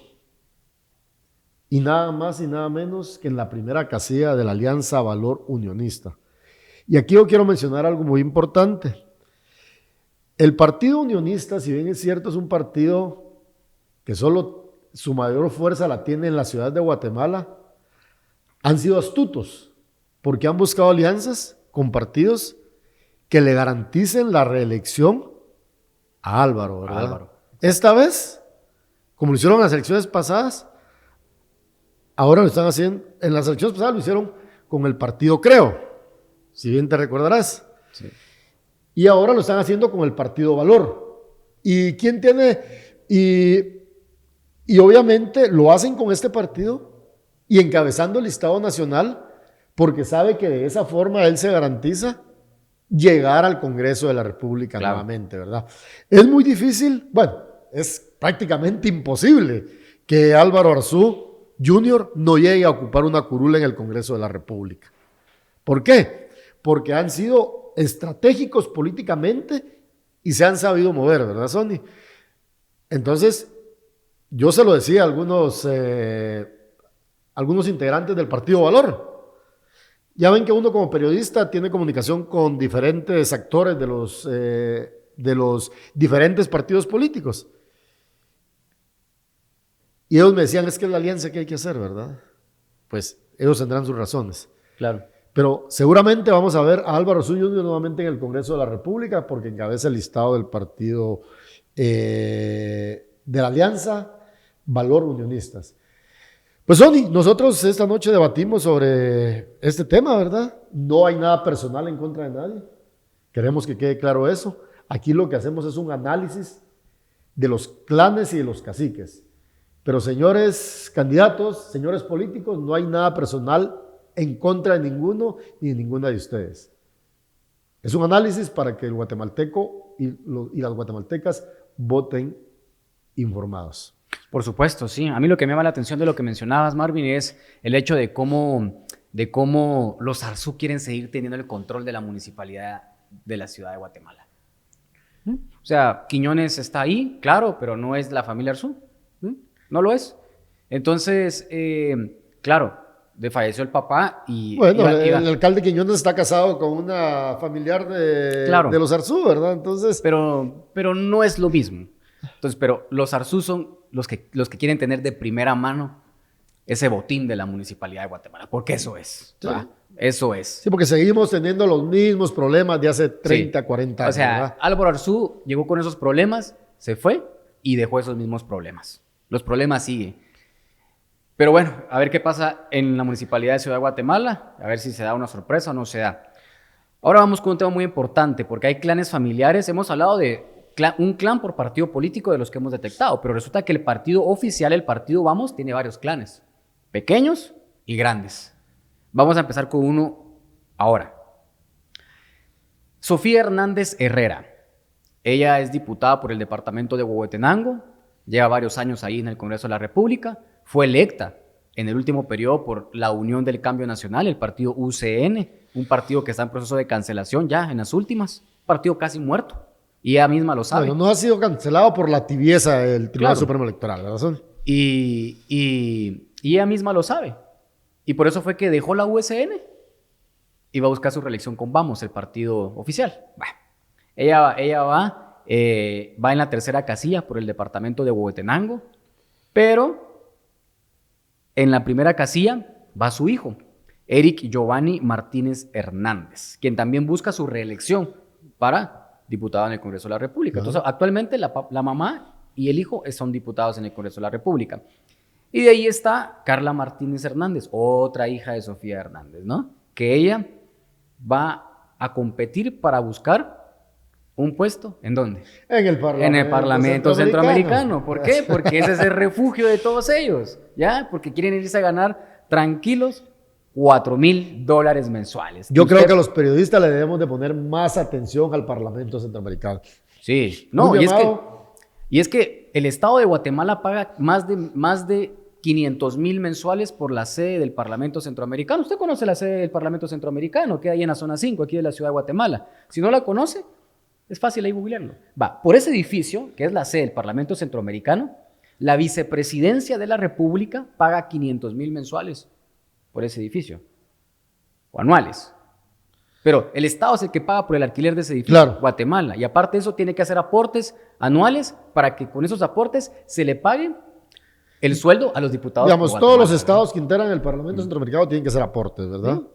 Y nada más y nada menos que en la primera casilla de la Alianza Valor Unionista. Y aquí yo quiero mencionar algo muy importante. El Partido Unionista, si bien es cierto, es un partido que solo su mayor fuerza la tiene en la ciudad de Guatemala, han sido astutos porque han buscado alianzas con partidos que le garanticen la reelección a Álvaro, ¿verdad? Esta vez, como lo hicieron en las elecciones pasadas, ahora lo están haciendo, en las elecciones pasadas lo hicieron con el partido Creo, si bien te recordarás. Sí. Y ahora lo están haciendo con el partido Valor. ¿Y quién tiene? Y obviamente lo hacen con este partido y encabezando el listado nacional porque sabe que de esa forma él se garantiza llegar al Congreso de la República nuevamente, ¿verdad? Es muy difícil, bueno, es prácticamente imposible que Álvaro Arzú Jr. no llegue a ocupar una curula en el Congreso de la República. ¿Por qué? Porque han sido estratégicos políticamente y se han sabido mover, ¿verdad, Sonny? Entonces, yo se lo decía a algunos integrantes del Partido Valor. Ya ven que uno como periodista tiene comunicación con diferentes actores de los diferentes partidos políticos. Y ellos me decían, es que es la alianza que hay que hacer, ¿verdad? Pues ellos tendrán sus razones.
Claro.
Pero seguramente vamos a ver a Álvaro Arzú Jr. nuevamente en el Congreso de la República porque encabeza el listado del partido de la Alianza Valor Unionistas. Pues Sonny, nosotros esta noche debatimos sobre este tema, ¿verdad? No hay nada personal en contra de nadie. Queremos que quede claro eso. Aquí lo que hacemos es un análisis de los clanes y de los caciques. Pero señores candidatos, señores políticos, no hay nada personal en contra de ninguno ni de ninguna de ustedes. Es un análisis para que el guatemalteco y las guatemaltecas voten informados.
Por supuesto, sí. A mí lo que me llama la atención de lo que mencionabas, Marvin, es el hecho de cómo los Arzú quieren seguir teniendo el control de la municipalidad de la ciudad de Guatemala. O sea, Quiñones está ahí, claro, pero no es la familia Arzú. No lo es. Entonces, claro, falleció el papá y...
Bueno, el alcalde Quiñones está casado con una familiar de los Arzú, ¿verdad? Entonces...
Pero no es lo mismo. Entonces, pero los Arzú son los que quieren tener de primera mano ese botín de la municipalidad de Guatemala, porque eso es. Sí. Eso es.
Sí, porque seguimos teniendo los mismos problemas de hace 30, 40 años.
O sea,
¿verdad?
Álvaro Arzú llegó con esos problemas, se fue y dejó esos mismos problemas. Los problemas siguen. Pero bueno, a ver qué pasa en la municipalidad de Ciudad de Guatemala, a ver si se da una sorpresa o no se da. Ahora vamos con un tema muy importante, porque hay clanes familiares. Hemos hablado de un clan por partido político de los que hemos detectado, pero resulta que el partido oficial, el partido Vamos, tiene varios clanes, pequeños y grandes. Vamos a empezar con uno ahora. Sofía Hernández Herrera. Ella es diputada por el departamento de Huehuetenango, lleva varios años ahí en el Congreso de la República, fue electa en el último periodo por la Unión del Cambio Nacional, el partido UCN, un partido que está en proceso de cancelación ya en las últimas, un partido casi muerto. Y ella misma lo sabe.
Bueno, no ha sido cancelado por la tibieza del Tribunal Supremo Electoral, ¿verdad?
Y ella misma lo sabe. Y por eso fue que dejó la USN y va a buscar su reelección con Vamos, el partido oficial. Bueno, ella va en la tercera casilla por el departamento de Huehuetenango, pero en la primera casilla va su hijo, Eric Giovanni Martínez Hernández, quien también busca su reelección para diputado en el Congreso de la República. Entonces, actualmente la mamá y el hijo son diputados en el Congreso de la República. Y de ahí está Carla Martínez Hernández, otra hija de Sofía Hernández, ¿no? Que ella va a competir para buscar un puesto, ¿en dónde?
En el Parlamento,
en el Parlamento Centroamericano. ¿Por qué? Porque ese es el refugio de todos ellos, ¿ya? Porque quieren irse a ganar tranquilos $4,000 mensuales.
Yo creo que los periodistas le debemos de poner más atención al Parlamento Centroamericano.
Sí, no, y es que el Estado de Guatemala paga más de 500,000 mensuales por la sede del Parlamento Centroamericano. Usted conoce la sede del Parlamento Centroamericano, queda ahí en la zona 5, aquí de la ciudad de Guatemala. Si no la conoce, es fácil ahí googlearlo. Por ese edificio, que es la sede del Parlamento Centroamericano, la vicepresidencia de la República paga 500,000 mensuales por ese edificio, o anuales. Pero el Estado es el que paga por el alquiler de ese edificio, Guatemala. Y aparte de eso, tiene que hacer aportes anuales para que con esos aportes se le pague el sueldo a los diputados.
Digamos, todos los estados que integran el Parlamento Centroamericano tienen que hacer aportes, ¿verdad?
¿Sí?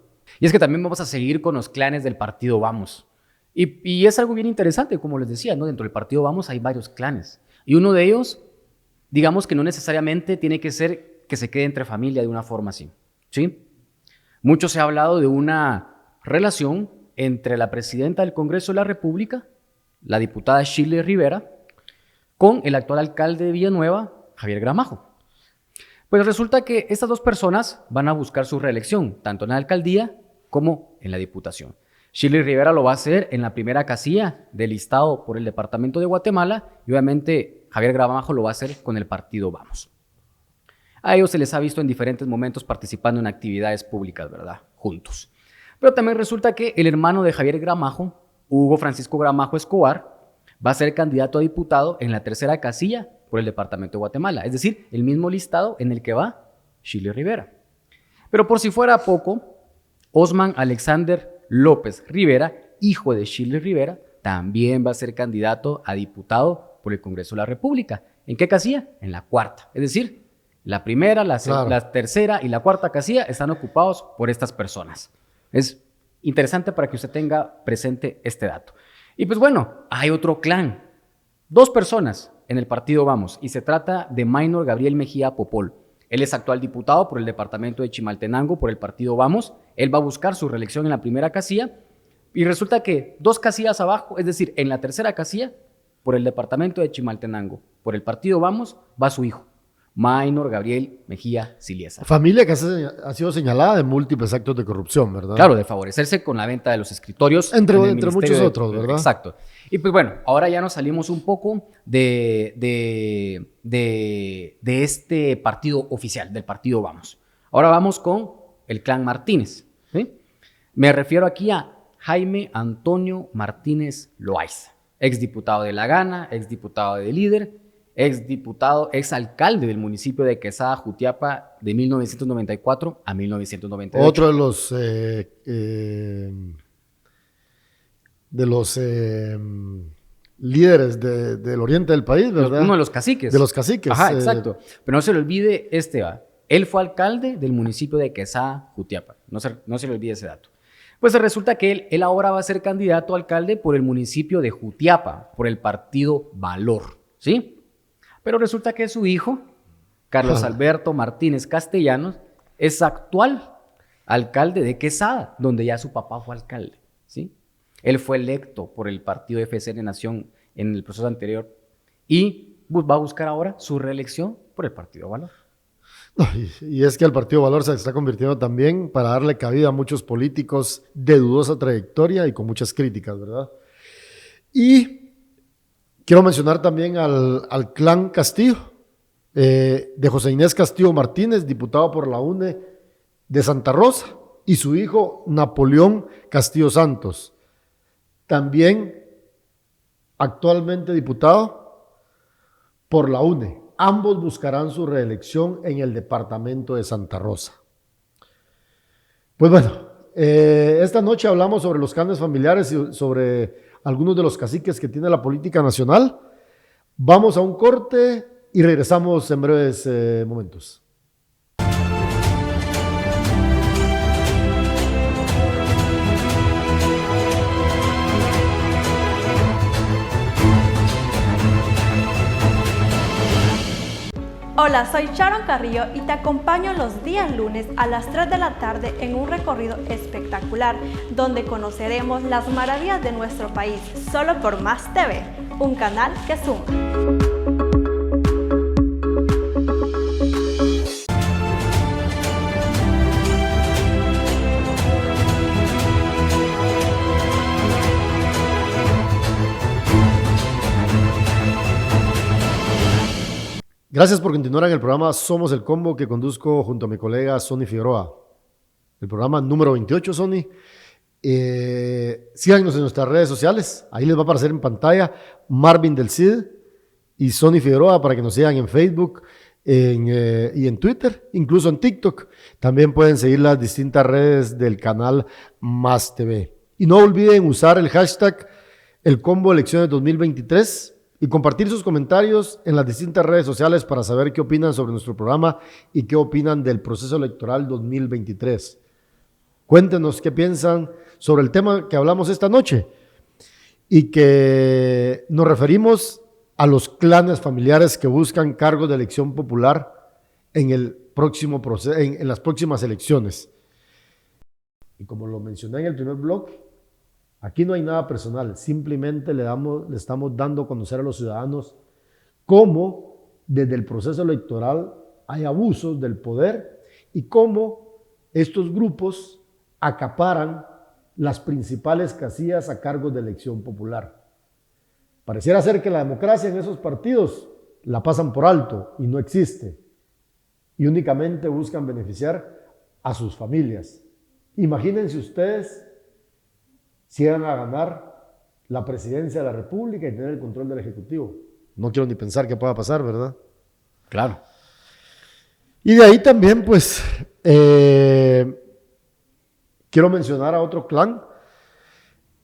Y es que también vamos a seguir con los clanes del partido Vamos. Y es algo bien interesante, como les decía, ¿no? Dentro del partido Vamos hay varios clanes. Y uno de ellos, digamos que no necesariamente tiene que ser que se quede entre familia de una forma así, ¿sí? Mucho se ha hablado de una relación entre la presidenta del Congreso de la República, la diputada Shirley Rivera, con el actual alcalde de Villanueva, Javier Gramajo. Pues resulta que estas dos personas van a buscar su reelección, tanto en la alcaldía como en la diputación. Shirley Rivera lo va a hacer en la primera casilla del listado por el departamento de Guatemala y obviamente Javier Gramajo lo va a hacer con el partido Vamos. A ellos se les ha visto en diferentes momentos participando en actividades públicas, ¿verdad? Juntos. Pero también resulta que el hermano de Javier Gramajo, Hugo Francisco Gramajo Escobar, va a ser candidato a diputado en la tercera casilla por el departamento de Guatemala. Es decir, el mismo listado en el que va Shirley Rivera. Pero por si fuera poco, Osman Alexander López Rivera, hijo de Shirley Rivera, también va a ser candidato a diputado por el Congreso de la República. ¿En qué casilla? En la cuarta. Es decir, la primera, la tercera y la cuarta casilla están ocupados por estas personas. Es interesante para que usted tenga presente este dato. Y pues bueno, hay otro clan. 2 personas en el partido Vamos y se trata de Maynor Gabriel Mejía Popol. Él es actual diputado por el departamento de Chimaltenango por el partido Vamos. Él va a buscar su reelección en la primera casilla y resulta que 2 casillas abajo, es decir, en la tercera casilla, por el departamento de Chimaltenango, por el partido Vamos, va su hijo, Maynor Gabriel Mejía Siliesa.
Familia que ha sido señalada de múltiples actos de corrupción, ¿verdad?
Claro, de favorecerse con la venta de los escritorios.
Entre muchos otros, ¿verdad?
Exacto. Y pues bueno, ahora ya nos salimos un poco de este partido oficial, del partido Vamos. Ahora vamos con el clan Martínez, ¿sí? Me refiero aquí a Jaime Antonio Martínez Loaiza, exdiputado de La Gana, exdiputado de Líder, exalcalde del municipio de Quesada, Jutiapa, de 1994 a 1998.
Otro de los líderes del oriente del país, ¿verdad?
Uno de los caciques.
De los caciques.
Ajá, exacto. Pero no se le olvide él fue alcalde del municipio de Quesada, Jutiapa. No se le olvide ese dato. Pues resulta que él ahora va a ser candidato a alcalde por el municipio de Jutiapa, por el partido Valor, ¿sí? Pero resulta que su hijo, Carlos Alberto Martínez Castellanos, es actual alcalde de Quesada, donde ya su papá fue alcalde, ¿sí? Él fue electo por el partido FCN Nación en el proceso anterior y va a buscar ahora su reelección por el partido Valor.
No, y es que el partido Valor se está convirtiendo también para darle cabida a muchos políticos de dudosa trayectoria y con muchas críticas, ¿verdad? Y quiero mencionar también al clan Castillo, de José Inés Castillo Martínez, diputado por la UNE de Santa Rosa, y su hijo Napoleón Castillo Santos, también actualmente diputado por la UNE. Ambos buscarán su reelección en el departamento de Santa Rosa. Pues bueno, esta noche hablamos sobre los clanes familiares y sobre algunos de los caciques que tiene la política nacional. Vamos a un corte y regresamos en breves momentos.
Hola, soy Sharon Carrillo y te acompaño los días lunes a las 3 de la tarde en un recorrido espectacular donde conoceremos las maravillas de nuestro país, solo por Más TV, un canal que suma.
Gracias por continuar en el programa Somos el Combo que conduzco junto a mi colega Sonny Figueroa. El programa número 28, Sonny. Síganos en nuestras redes sociales. Ahí les va a aparecer en pantalla Marvin del Cid y Sonny Figueroa para que nos sigan en Facebook y en Twitter, incluso en TikTok. También pueden seguir las distintas redes del canal Más TV. Y no olviden usar el hashtag El Combo Elecciones 2023 y compartir sus comentarios en las distintas redes sociales para saber qué opinan sobre nuestro programa y qué opinan del proceso electoral 2023. Cuéntenos qué piensan sobre el tema que hablamos esta noche y que nos referimos a los clanes familiares que buscan cargos de elección popular en las próximas elecciones. Y como lo mencioné en el primer blog, aquí no hay nada personal, simplemente le estamos dando a conocer a los ciudadanos cómo desde el proceso electoral hay abusos del poder y cómo estos grupos acaparan las principales casillas a cargos de elección popular. Pareciera ser que la democracia en esos partidos la pasan por alto y no existe, y únicamente buscan beneficiar a sus familias. Imagínense ustedes si llegan a ganar la presidencia de la República y tener el control del Ejecutivo. No quiero ni pensar qué pueda pasar, ¿verdad?
Claro.
Y de ahí también, pues, quiero mencionar a otro clan,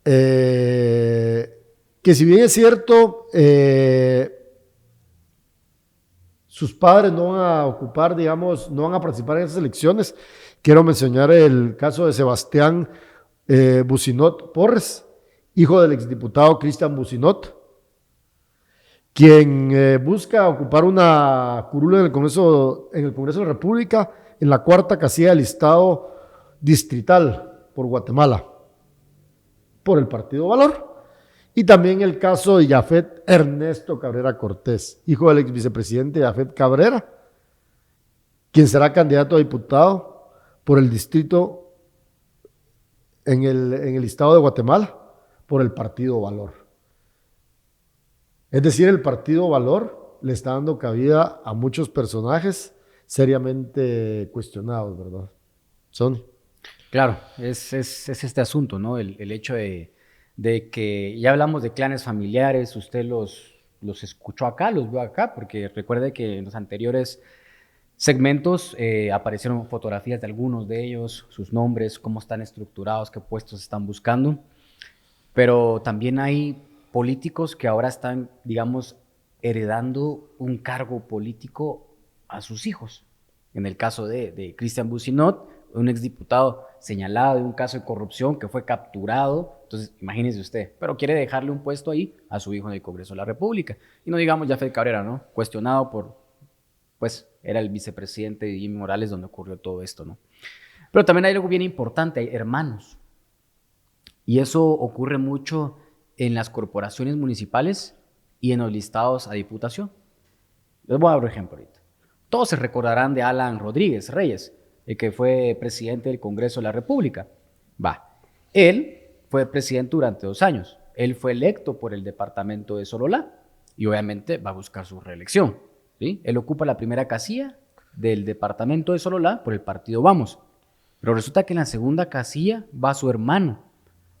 que si bien es cierto, sus padres no van a ocupar, digamos, no van a participar en esas elecciones. Quiero mencionar el caso de Sebastián Bucinot Porres, hijo del exdiputado Cristian Bucinot, quien busca ocupar una curula en el Congreso de la República en la cuarta casilla del listado distrital por Guatemala, por el Partido Valor. Y también el caso de Yafet Ernesto Cabrera Cortés, hijo del ex vicepresidente Yafet Cabrera, quien será candidato a diputado por el distrito en el listado de Guatemala por el Partido Valor. Es decir, el Partido Valor le está dando cabida a muchos personajes seriamente cuestionados, ¿verdad, Sonny?
Claro, es este asunto, ¿no? El hecho de que ya hablamos de clanes familiares, usted los escuchó acá, los vio acá, porque recuerde que en los anteriores segmentos aparecieron fotografías de algunos de ellos, sus nombres, cómo están estructurados, qué puestos están buscando, pero también hay políticos que ahora están, digamos, heredando un cargo político a sus hijos. En el caso de Cristian Bucinot, un exdiputado señalado de un caso de corrupción que fue capturado. Entonces, imagínese usted, pero quiere dejarle un puesto ahí a su hijo en el Congreso de la República. Y no digamos Yafet Cabrera, ¿no? Cuestionado por, pues, era el vicepresidente de Jimmy Morales donde ocurrió todo esto, ¿no? Pero también hay algo bien importante, hay hermanos. Y eso ocurre mucho en las corporaciones municipales y en los listados a diputación. Les voy a dar un ejemplo ahorita. Todos se recordarán de Alan Rodríguez Reyes, el que fue presidente del Congreso de la República. Él fue presidente durante 2 años. Él fue electo por el departamento de Sololá y obviamente va a buscar su reelección, ¿sí? Él ocupa la primera casilla del departamento de Sololá por el partido Vamos. Pero resulta que en la segunda casilla va su hermano,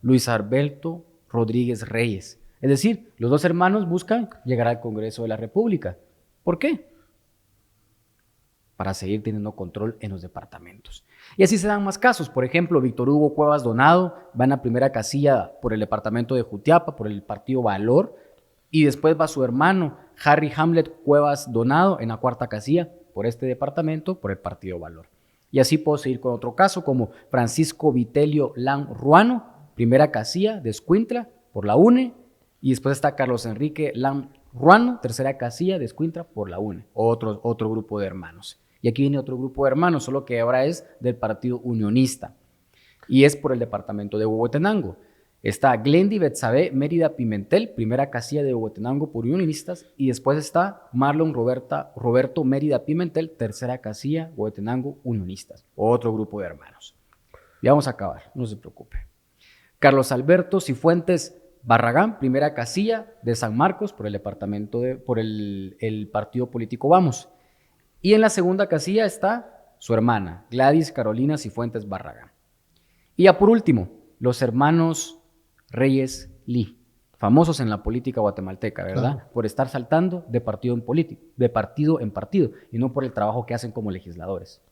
Luis Alberto Rodríguez Reyes. Es decir, los 2 hermanos buscan llegar al Congreso de la República. ¿Por qué? Para seguir teniendo control en los departamentos. Y así se dan más casos. Por ejemplo, Víctor Hugo Cuevas Donado va en la primera casilla por el departamento de Jutiapa, por el partido Valor, y después va su hermano, Harry Hamlet Cuevas Donado, en la cuarta casilla por este departamento, por el partido Valor. Y así puedo seguir con otro caso, como Francisco Vitelio Lan Ruano, primera casilla de Escuintla, por la UNE, y después está Carlos Enrique Lan Ruano, tercera casilla de Escuintla, por la UNE, otro grupo de hermanos. Y aquí viene otro grupo de hermanos, solo que ahora es del Partido Unionista. Y es por el departamento de Huehuetenango. Está Glendy Betsabe Mérida Pimentel, primera casilla de Huehuetenango por Unionistas. Y después está Marlon Roberto Mérida Pimentel, tercera casilla, Huehuetenango, Unionistas. Otro grupo de hermanos. Ya vamos a acabar, no se preocupe. Carlos Alberto Cifuentes Barragán, primera casilla de San Marcos por el departamento por el partido político Vamos. Y en la segunda casilla está su hermana, Gladys Carolina Cifuentes Barragán. Y ya por último, los hermanos Reyes Lee, famosos en la política guatemalteca, ¿verdad? Claro. Por estar saltando de partido en partido, y no por el trabajo que hacen como legisladores.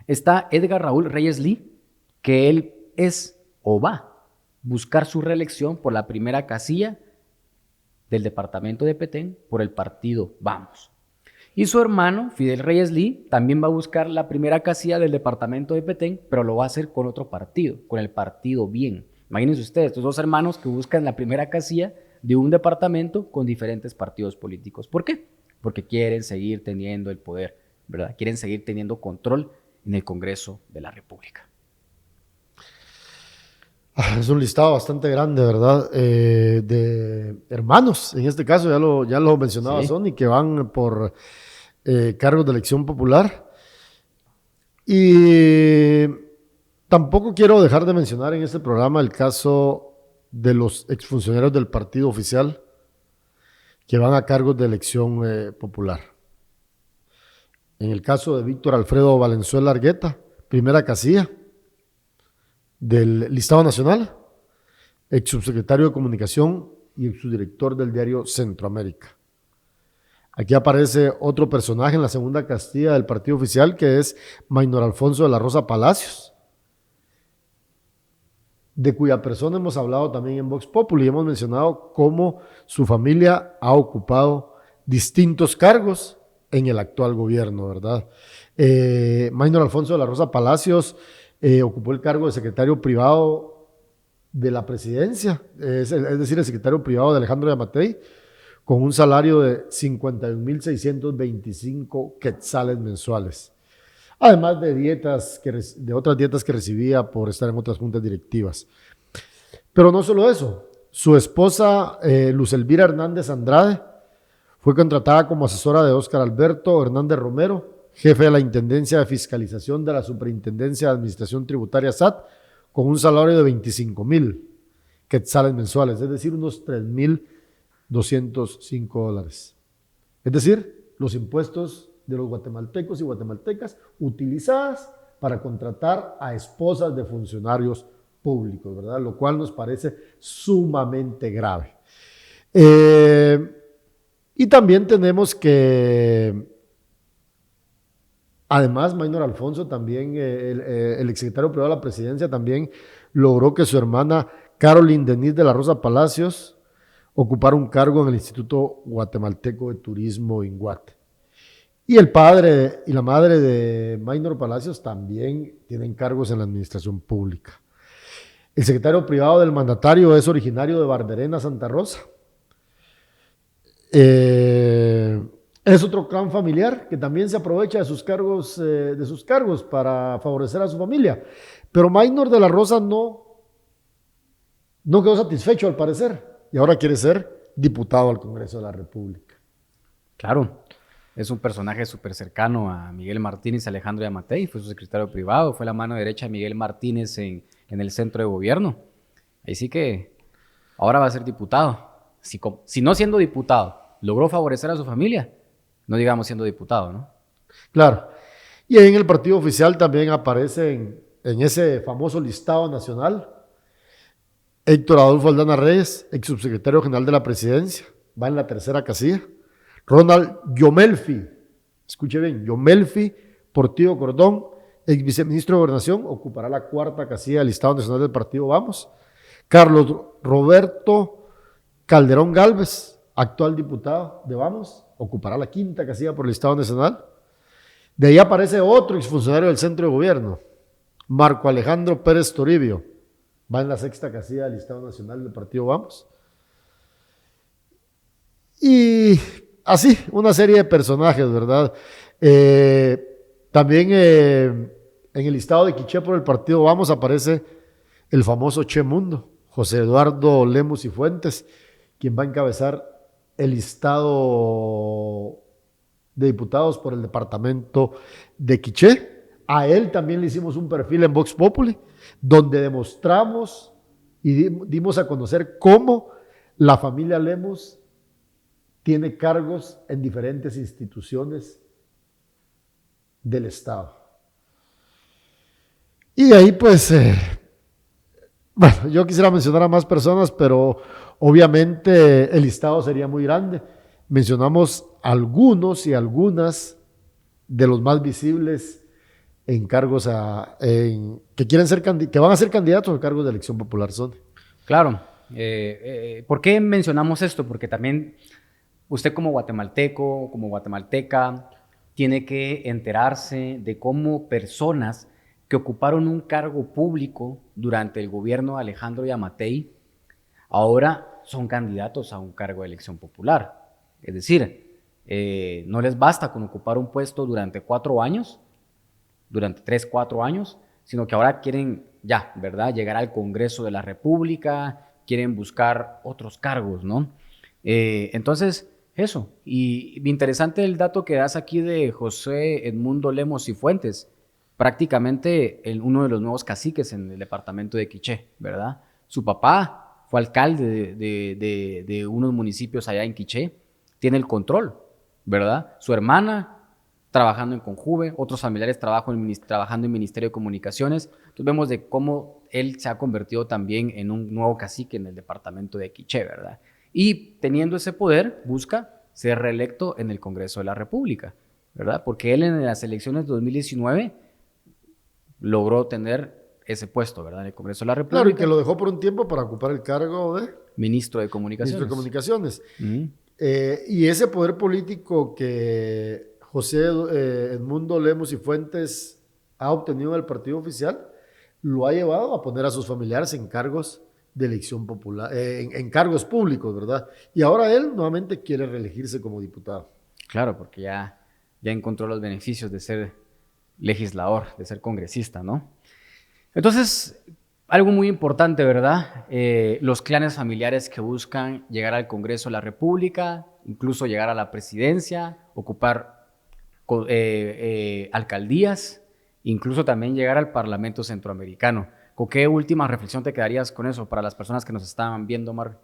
Está Edgar Raúl Reyes Lee, que él es o va a buscar su reelección por la primera casilla del departamento de Petén por el partido Vamos. Y su hermano, Fidel Reyes Lee, también va a buscar la primera casilla del departamento de Petén, pero lo va a hacer con otro partido, con el partido Bien. Imagínense ustedes, estos 2 hermanos que buscan la primera casilla de un departamento con diferentes partidos políticos. ¿Por qué? Porque quieren seguir teniendo el poder, ¿verdad? Quieren seguir teniendo control en el Congreso de la República.
Es un listado bastante grande, ¿verdad? De hermanos, en este caso ya lo mencionaba, sí. Sonny, que van por cargos de elección popular. Y tampoco quiero dejar de mencionar en este programa el caso de los exfuncionarios del partido oficial que van a cargos de elección popular. En el caso de Víctor Alfredo Valenzuela Argueta, primera casilla del listado nacional, ex subsecretario de Comunicación y ex subdirector del diario Centroamérica. Aquí aparece otro personaje en la segunda casilla del partido oficial, que es Maynor Alfonso de la Rosa Palacios, de cuya persona hemos hablado también en Vox Populi y hemos mencionado cómo su familia ha ocupado distintos cargos en el actual gobierno, ¿verdad? Maynor Alfonso de la Rosa Palacios ocupó el cargo de secretario privado de la presidencia, es decir, el secretario privado de Alejandro Yamatei, con un salario de 51,625 quetzales mensuales, además de otras dietas que recibía por estar en otras juntas directivas. Pero no solo eso, su esposa Luz Elvira Hernández Andrade fue contratada como asesora de Óscar Alberto Hernández Romero, jefe de la Intendencia de Fiscalización de la Superintendencia de Administración Tributaria SAT, con un salario de 25,000 quetzales mensuales, es decir, unos 3,205 dólares. Es decir, los impuestos de los guatemaltecos y guatemaltecas utilizadas para contratar a esposas de funcionarios públicos, ¿verdad? Lo cual nos parece sumamente grave. Y también tenemos que, además, Maynor Alfonso también, el exsecretario privado de la presidencia, también logró que su hermana Caroline Denise de la Rosa Palacios ocupara un cargo en el Instituto Guatemalteco de Turismo INGUAT. Y el padre y la madre de Maynor Palacios también tienen cargos en la administración pública. El secretario privado del mandatario es originario de Barberena, Santa Rosa. Es otro clan familiar que también se aprovecha de sus cargos para favorecer a su familia. Pero Maynor de la Rosa no quedó satisfecho al parecer y ahora quiere ser diputado al Congreso de la República.
Claro, es un personaje súper cercano a Miguel Martínez y Alejandro Yamatei, fue su secretario privado, fue la mano derecha de Miguel Martínez en el centro de gobierno. Ahí sí que ahora va a ser diputado. Si no siendo diputado logró favorecer a su familia, no digamos siendo diputado, ¿no?
Claro. Y en el partido oficial también aparece en ese famoso listado nacional Héctor Adolfo Aldana Reyes, ex subsecretario general de la presidencia, va en la tercera casilla. Ronald Yomelfi, escuche bien, Yomelfi Portillo Cordón, ex viceministro de Gobernación, ocupará la cuarta casilla del listado nacional del partido Vamos. Carlos Roberto Calderón Galvez, actual diputado de Vamos, ocupará la quinta casilla por el listado nacional. De ahí aparece otro exfuncionario del centro de gobierno, Marco Alejandro Pérez Toribio, va en la sexta casilla del listado nacional del partido Vamos. Y así, una serie de personajes, ¿verdad? También en el listado de Quiché por el partido Vamos aparece el famoso Che Mundo, José Eduardo Lemus y Fuentes, quien va a encabezar el listado de diputados por el departamento de Quiché. A él también le hicimos un perfil en Vox Populi, donde demostramos y dimos a conocer cómo la familia Lemus tiene cargos en diferentes instituciones del Estado. Y de ahí, pues, bueno, yo quisiera mencionar a más personas, pero obviamente el listado sería muy grande. Mencionamos algunos y algunas de los más visibles en cargos que van a ser candidatos a cargos de elección popular. Son.
Claro. ¿Por qué mencionamos esto? Porque también usted como guatemalteco, como guatemalteca, tiene que enterarse de cómo personas que ocuparon un cargo público durante el gobierno de Alejandro Yamatei ahora son candidatos a un cargo de elección popular. Es decir, no les basta con ocupar un puesto durante 4 años, durante 3, 4 años, sino que ahora quieren ya, ¿verdad?, llegar al Congreso de la República, quieren buscar otros cargos, ¿no? Entonces, Eso. Y interesante el dato que das aquí de José Edmundo Lemos y Fuentes, prácticamente uno de los nuevos caciques en el departamento de Quiché, ¿verdad? Su papá fue alcalde de unos municipios allá en Quiché, tiene el control, ¿verdad? Su hermana trabajando en Conjuve, otros familiares trabajando en Ministerio de Comunicaciones. Entonces vemos de cómo él se ha convertido también en un nuevo cacique en el departamento de Quiché, ¿verdad? Y teniendo ese poder, busca ser reelecto en el Congreso de la República, ¿verdad? Porque él en las elecciones de 2019 logró tener ese puesto, ¿verdad? En el Congreso de la República.
Claro, y que lo dejó por un tiempo para ocupar el cargo de
Ministro de Comunicaciones.
Ministro de Comunicaciones. Y ese poder político que José Edmundo Lemos y Fuentes ha obtenido en el partido oficial, lo ha llevado a poner a sus familiares en cargos de elección popular, en cargos públicos, ¿verdad? Y ahora él nuevamente quiere reelegirse como diputado.
Claro, porque ya encontró los beneficios de ser legislador, de ser congresista, ¿no? Entonces, algo muy importante, ¿verdad? Los clanes familiares que buscan llegar al Congreso de la República, incluso llegar a la presidencia, ocupar alcaldías, incluso también llegar al Parlamento Centroamericano. ¿Con qué última reflexión te quedarías con eso para las personas que nos estaban viendo, Marvin?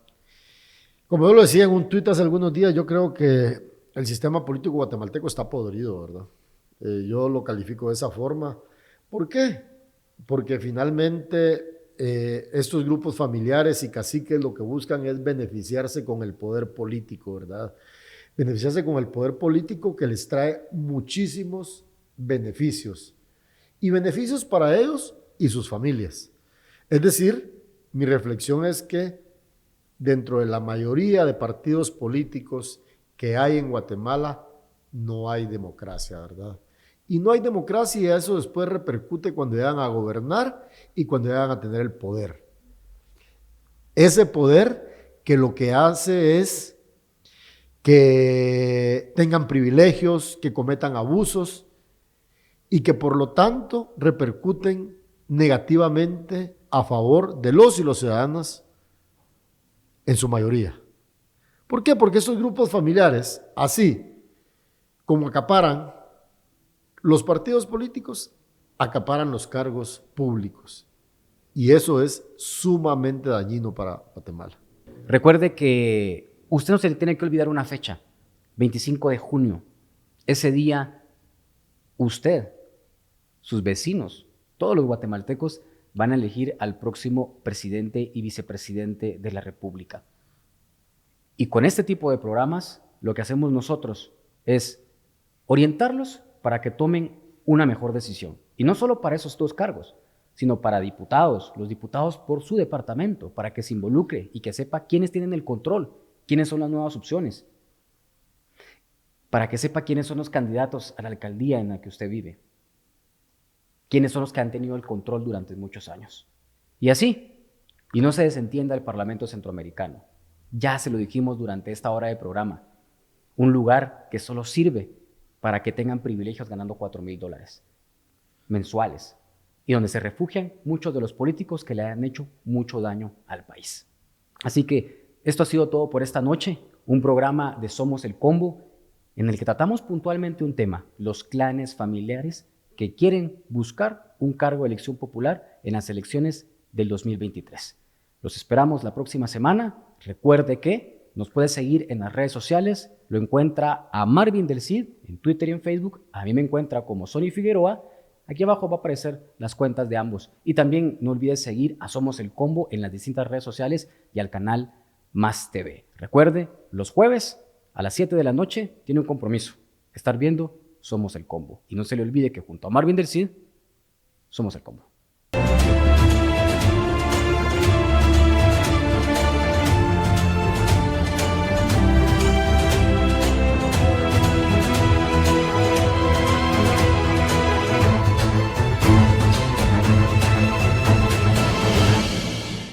Como yo lo decía en un tuit hace algunos días, yo creo que el sistema político guatemalteco está podrido, ¿verdad? Yo lo califico de esa forma. ¿Por qué? Porque finalmente estos grupos familiares y caciques lo que buscan es beneficiarse con el poder político, ¿verdad? Beneficiarse con el poder político que les trae muchísimos beneficios. Y beneficios para ellos y sus familias. Es decir, mi reflexión es que dentro de la mayoría de partidos políticos que hay en Guatemala, no hay democracia, ¿verdad? Y no hay democracia y eso después repercute cuando llegan a gobernar y cuando llegan a tener el poder. Ese poder que lo que hace es que tengan privilegios, que cometan abusos y que por lo tanto repercuten negativamente a favor de los y los ciudadanos en su mayoría. ¿Por qué? Porque estos grupos familiares, así como acaparan los partidos políticos, acaparan los cargos públicos. Y eso es sumamente dañino para Guatemala.
Recuerde que usted no se le tiene que olvidar una fecha, 25 de junio. Ese día, usted, sus vecinos, todos los guatemaltecos van a elegir al próximo presidente y vicepresidente de la República. Y con este tipo de programas, lo que hacemos nosotros es orientarlos para que tomen una mejor decisión. Y no solo para esos dos cargos, sino para diputados, los diputados por su departamento, para que se involucre y que sepa quiénes tienen el control, quiénes son las nuevas opciones, para que sepa quiénes son los candidatos a la alcaldía en la que usted vive, quiénes son los que han tenido el control durante muchos años. Y así, y no se desentienda el Parlamento Centroamericano. Ya se lo dijimos durante esta hora de programa, un lugar que solo sirve para que tengan privilegios ganando $4,000 mensuales y donde se refugian muchos de los políticos que le han hecho mucho daño al país. Así que esto ha sido todo por esta noche, un programa de Somos el Combo en el que tratamos puntualmente un tema, los clanes familiares que quieren buscar un cargo de elección popular en las elecciones del 2023. Los esperamos la próxima semana. Recuerde que nos puede seguir en las redes sociales. Lo encuentra a Marvin del Cid en Twitter y en Facebook. A mí me encuentra como Sonny Figueroa. Aquí abajo va a aparecer las cuentas de ambos. Y también no olvides seguir a Somos el Combo en las distintas redes sociales y al canal Más TV. Recuerde, los jueves a las 7 de la noche tiene un compromiso. Estar viendo Somos el Combo. Y no se le olvide que junto a Marvin del Cid, somos el Combo.